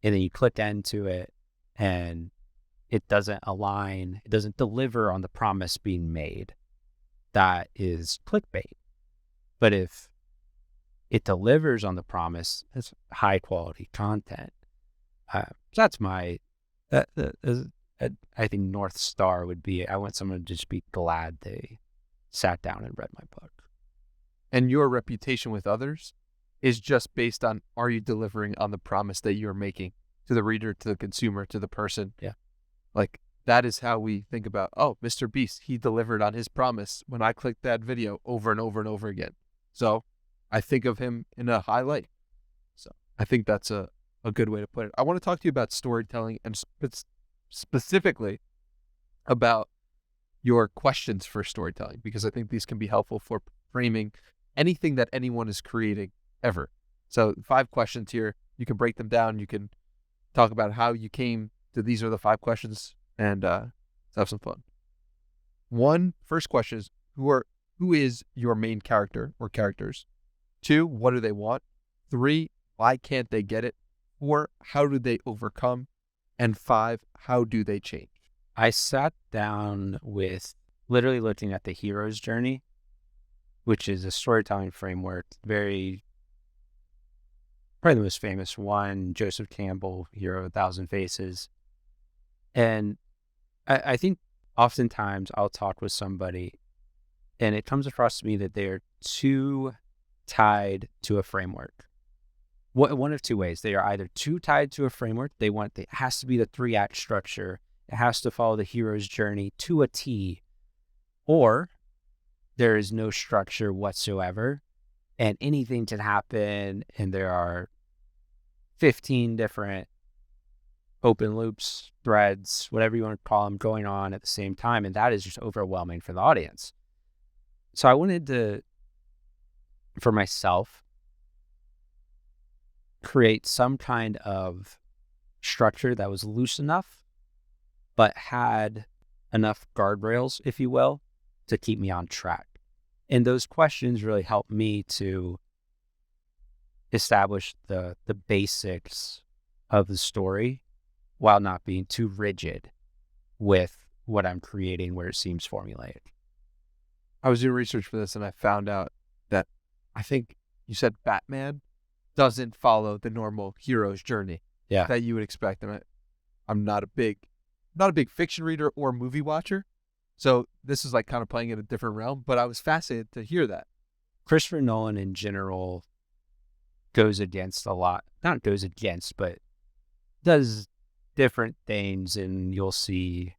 [SPEAKER 1] And then you click into it and it doesn't align, it doesn't deliver on the promise being made. That is clickbait. But if it delivers on the promise, it's high quality content. That's my, I think North Star would be, I want someone to just be glad they sat down and read my book.
[SPEAKER 2] And your reputation with others is just based on, are you delivering on the promise that you're making to the reader, to the consumer, to the person?
[SPEAKER 1] Yeah.
[SPEAKER 2] Like, that is how we think about, oh, Mr. Beast, he delivered on his promise when I clicked that video over and over and over again. So I think of him in a high light. So I think that's a good way to put it. I want to talk to you about storytelling and specifically about your questions for storytelling, because I think these can be helpful for framing anything that anyone is creating ever. So 5 questions here. You can break them down. You can talk about how you came to these are the 5 questions and let's have some fun. First question is, who is your main character or characters? 2, what do they want? 3, why can't they get it? 4, how do they overcome? And 5, how do they change?
[SPEAKER 1] I sat down with literally looking at the hero's journey, which is a storytelling framework, probably the most famous one, Joseph Campbell, Hero of 1,000 Faces. And I think oftentimes I'll talk with somebody and it comes across to me that they are too tied to a framework. One of 2 ways. They are either too tied to a framework. It has to be the 3-act structure. It has to follow the hero's journey to a T, or there is no structure whatsoever and anything can happen. And there are 15 different open loops, threads, whatever you want to call them, going on at the same time. And that is just overwhelming for the audience. So I wanted to, for myself, create some kind of structure that was loose enough, but had enough guardrails, if you will, to keep me on track. And those questions really helped me to establish the basics of the story while not being too rigid with what I'm creating where it seems formulaic.
[SPEAKER 2] I was doing research for this and I found out that I think you said Batman doesn't follow the normal hero's journey that you would expect. And I'm not a big fiction reader or movie watcher. So this is like kind of playing in a different realm, but I was fascinated to hear that.
[SPEAKER 1] Christopher Nolan in general goes against a lot, not goes against, but does different things. And you'll see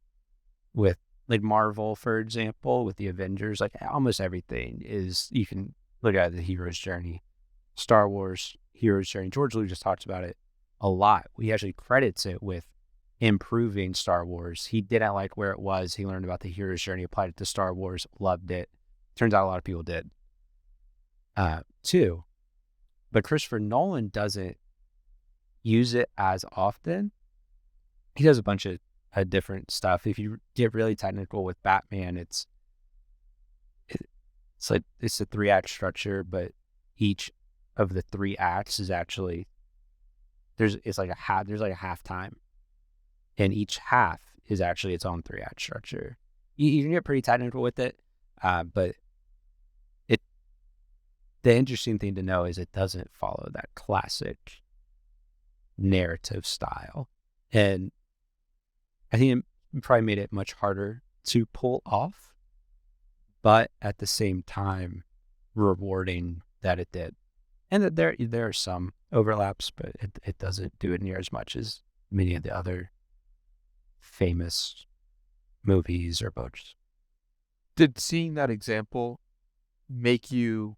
[SPEAKER 1] with like Marvel, for example, with the Avengers, like almost everything is, you can look at the hero's journey. Star Wars, hero's journey. George Lucas talks about it a lot. He actually credits it with improving Star Wars. He didn't like where it was. He learned about the hero's journey, applied it to Star Wars, loved it. Turns out a lot of people did too. But Christopher Nolan doesn't use it as often. He does a bunch of different stuff. If you get really technical with Batman, it's it's a 3-act structure, but each of the 3 acts is actually there's like a half time, and each half is actually its own 3-act structure. You can get pretty technical with it, but the interesting thing to know is it doesn't follow that classic narrative style, and I think it probably made it much harder to pull off, but at the same time, rewarding that it did. And that there are some overlaps, but it doesn't do it near as much as many of the other famous movies or books.
[SPEAKER 2] Did seeing that example make you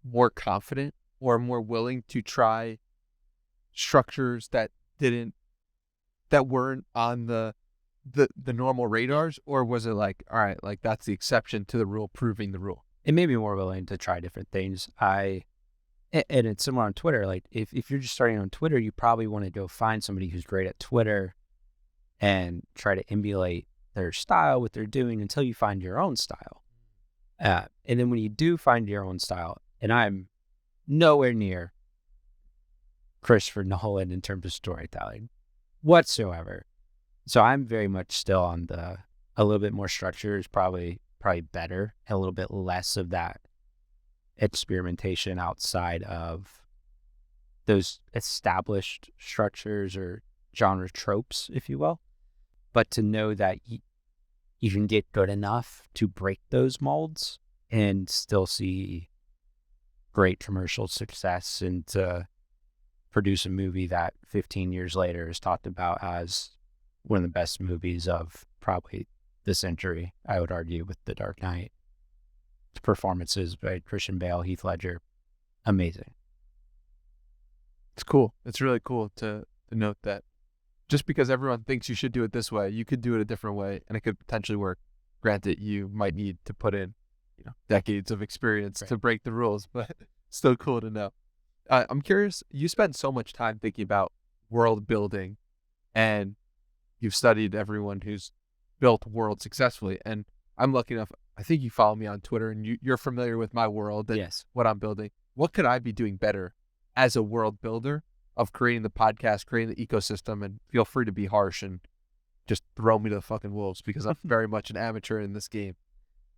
[SPEAKER 2] more confident or more willing to try structures that weren't on the normal radars, or was it like, all right, like that's the exception to the rule proving the rule?
[SPEAKER 1] It made me more willing to try different things. And it's similar on Twitter. Like if you're just starting on Twitter, you probably want to go find somebody who's great at Twitter and try to emulate their style, what they're doing, until you find your own style. And then when you do find your own style, and I'm nowhere near Christopher Nolan in terms of storytelling whatsoever. So I'm very much still on a little bit more structure is probably better, and a little bit less of that experimentation outside of those established structures or genre tropes, if you will. But to know that you can get good enough to break those molds and still see great commercial success, and to produce a movie that 15 years later is talked about as one of the best movies of probably the century, I would argue, with The Dark Knight. The performances by Christian Bale, Heath Ledger, amazing.
[SPEAKER 2] It's cool. It's really cool to note that just because everyone thinks you should do it this way, you could do it a different way, and it could potentially work. Granted, you might need to put in, decades of experience to break the rules, but still cool to know. I'm curious, you spend so much time thinking about world building, and you've studied everyone who's built worlds successfully. And I'm lucky enough, I think you follow me on Twitter, and you're familiar with my world and
[SPEAKER 1] Yes.
[SPEAKER 2] what I'm building. What could I be doing better as a world builder of creating the podcast, creating the ecosystem? And feel free to be harsh and just throw me to the fucking wolves, because I'm very much an amateur in this game.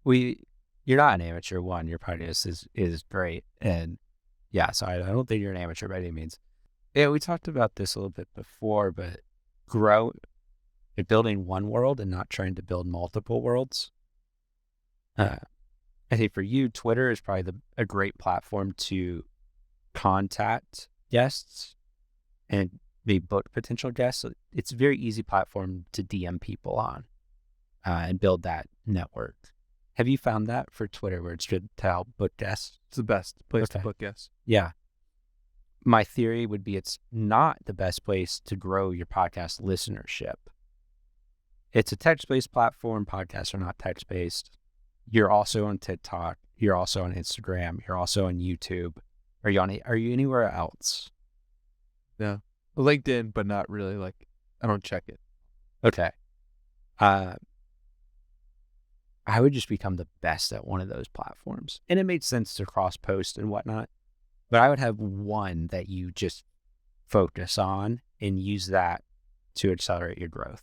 [SPEAKER 1] You're not an amateur. One, your podcast is great, and yeah, so I don't think you're an amateur by any means. Yeah, we talked about this a little bit before, but building one world and not trying to build multiple worlds. I think for you, Twitter is probably a great platform to contact guests and maybe book potential guests. So it's a very easy platform to DM people on and build that network. Have you found that for Twitter, where it's good to help book guests?
[SPEAKER 2] It's the best place to book guests.
[SPEAKER 1] Yeah. My theory would be it's not the best place to grow your podcast listenership. It's a text-based platform. Podcasts are not text-based. You're also on TikTok. You're also on Instagram. You're also on YouTube. Are you anywhere else?
[SPEAKER 2] No. LinkedIn, but not really. Like, I don't check it.
[SPEAKER 1] Okay. I would just become the best at one of those platforms. And it made sense to cross-post and whatnot. But I would have one that you just focus on and use that to accelerate your growth.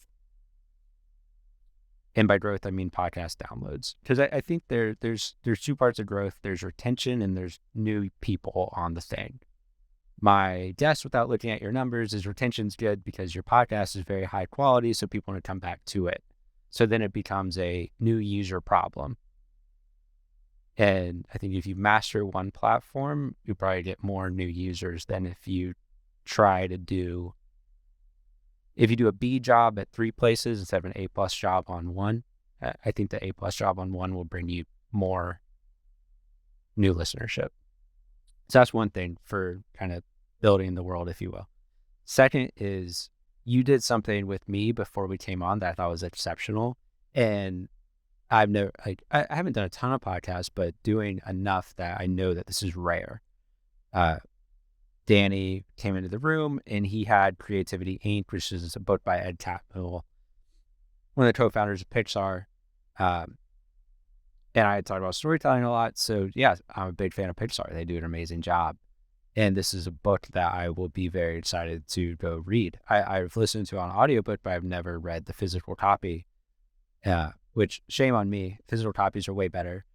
[SPEAKER 1] And by growth, I mean podcast downloads. Because I think there's 2 parts of growth. There's retention and there's new people on the thing. My guess, without looking at your numbers, is retention's good because your podcast is very high quality, so people want to come back to it. So then it becomes a new user problem. And I think if you master one platform, you probably get more new users than if you do a B job at 3 places instead of an A+ job on one. I think the A+ job on one will bring you more new listenership. So that's one thing for kind of building the world, if you will. Second is, you did something with me before we came on that I thought was exceptional. And I haven't done a ton of podcasts, but doing enough that I know that this is rare. Danny came into the room and he had Creativity Inc., which is a book by Ed Catmull, one of the co-founders of Pixar. And I talk about storytelling a lot. So yeah, I'm a big fan of Pixar. They do an amazing job. And this is a book that I will be very excited to go read. I've listened to it on audiobook, but I've never read the physical copy, which shame on me. Physical copies are way better.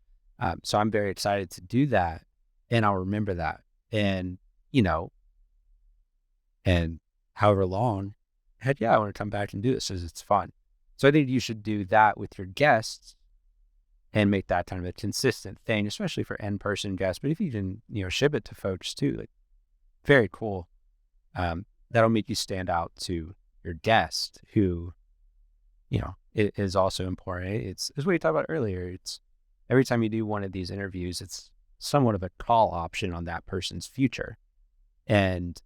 [SPEAKER 1] So I'm very excited to do that. And I'll remember that. And, and however long, heck yeah, I want to come back and do this because it's fun. So I think you should do that with your guests and make that kind of a consistent thing, especially for in-person guests. But if you can, ship it to folks too, like, very cool. That'll make you stand out to your guest who, it is also important. It's what you talked about earlier. It's every time you do one of these interviews, it's somewhat of a call option on that person's future. And,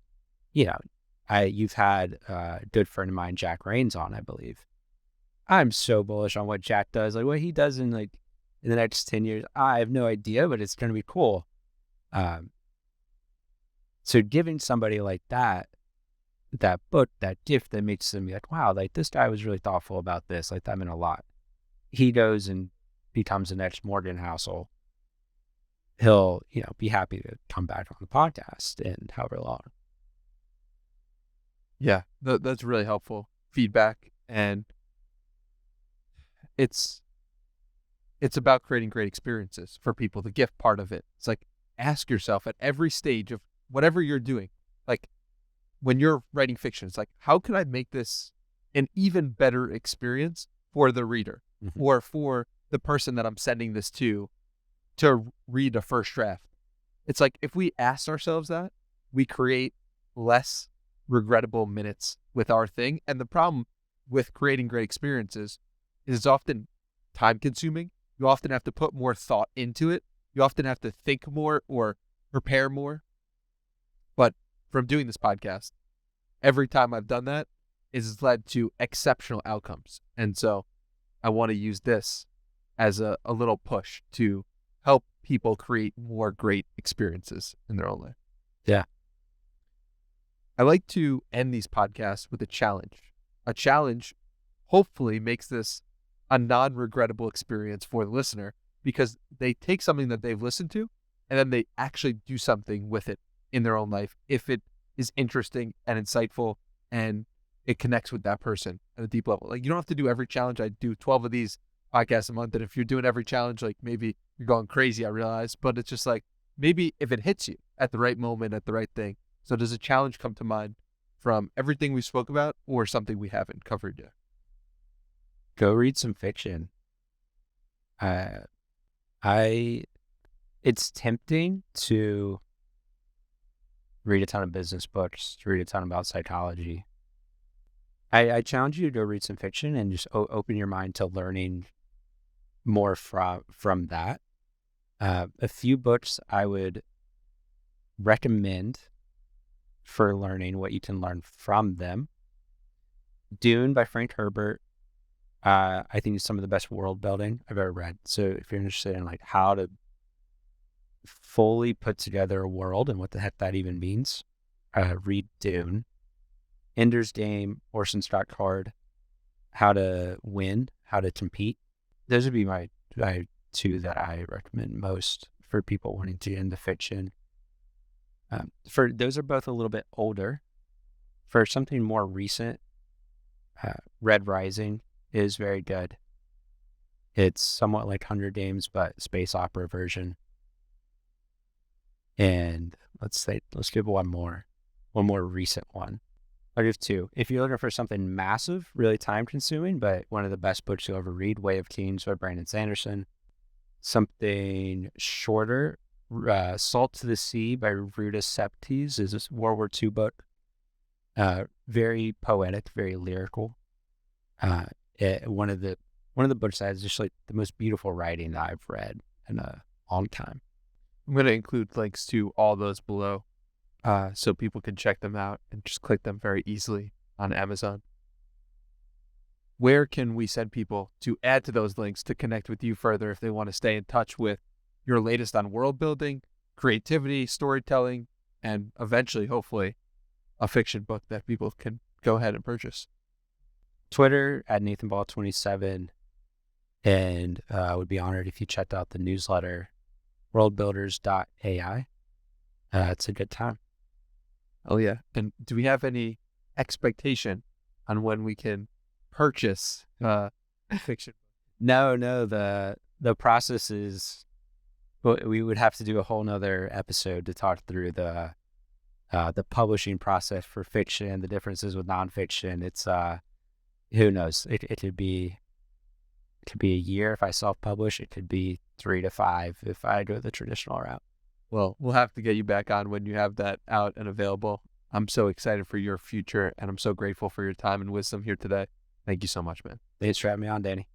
[SPEAKER 1] you've had a good friend of mine, Jack Rains, on, I believe. I'm so bullish on what Jack does. Like what he does in the next 10 years, I have no idea, but it's going to be cool. So giving somebody like that book, that gift that makes them be like, wow, like this guy was really thoughtful about this. Like that meant a lot. He goes and becomes the next Morgan Housel. He'll, be happy to come back on the podcast and however long.
[SPEAKER 2] Yeah, that's really helpful feedback. And it's about creating great experiences for people, the gift part of it. It's like, ask yourself at every stage of whatever you're doing, like when you're writing fiction, it's like, how can I make this an even better experience for the reader or for the person that I'm sending this to read a first draft? It's like, if we ask ourselves that, we create less regrettable minutes with our thing. And the problem with creating great experiences is it's often time consuming. You often have to put more thought into it. You often have to think more or prepare more. But from doing this podcast, every time I've done that, it's led to exceptional outcomes. And so I want to use this as a little push to help people create more great experiences in their own life.
[SPEAKER 1] Yeah.
[SPEAKER 2] I like to end these podcasts with a challenge. A challenge hopefully makes this a non-regrettable experience for the listener because they take something that they've listened to and then they actually do something with it in their own life if it is interesting and insightful and it connects with that person at a deep level. Like, you don't have to do every challenge. I do 12 of these podcasts a month, and if you're doing every challenge, like, maybe you're going crazy, I realize, but it's just like, maybe if it hits you at the right moment, at the right thing. So does a challenge come to mind from everything we spoke about or something we haven't covered yet?
[SPEAKER 1] Go read some fiction. It's tempting to read a ton of business books, to read a ton about psychology. I challenge you to go read some fiction and just open your mind to learning more from that. A few books I would recommend for learning what you can learn from them. Dune by Frank Herbert. I think it's some of the best world building I've ever read. So if you're interested in like how to fully put together a world and what the heck that even means, read Dune. Ender's Game, Orson Scott Card, How to Win, How to Compete. Those would be my two that I recommend most for people wanting to get into fiction. For those are both a little bit older. For something more recent, Red Rising is very good. It's somewhat like Hunger Games, but space opera version. And let's give one more recent one. I'll give two. If you're looking for something massive, really time consuming, but one of the best books you'll ever read, Way of Kings by Brandon Sanderson. Something shorter, Salt to the Sea by Ruta Sepetys is a World War II book. Very poetic, very lyrical. One of the books that has just like the most beautiful writing that I've read in a long time.
[SPEAKER 2] I'm going to include links to all those below so people can check them out and just click them very easily on Amazon. Where can we send people to add to those links to connect with you further if they want to stay in touch with your latest on world building, creativity, storytelling, and eventually, hopefully, a fiction book that people can go ahead and purchase?
[SPEAKER 1] Twitter at NathanBall27. And I would be honored if you checked out the newsletter, worldbuilders.ai. It's a good time.
[SPEAKER 2] Oh yeah. And do we have any expectation on when we can purchase fiction?
[SPEAKER 1] No, the process is, we would have to do a whole nother episode to talk through the publishing process for fiction, the differences with nonfiction. It's who knows? It could be a year if I self-publish. It could be 3 to 5 if I go the traditional route.
[SPEAKER 2] Well, we'll have to get you back on when you have that out and available. I'm so excited for your future, and I'm so grateful for your time and wisdom here today. Thank you so much, man.
[SPEAKER 1] Thanks for having me on, Danny.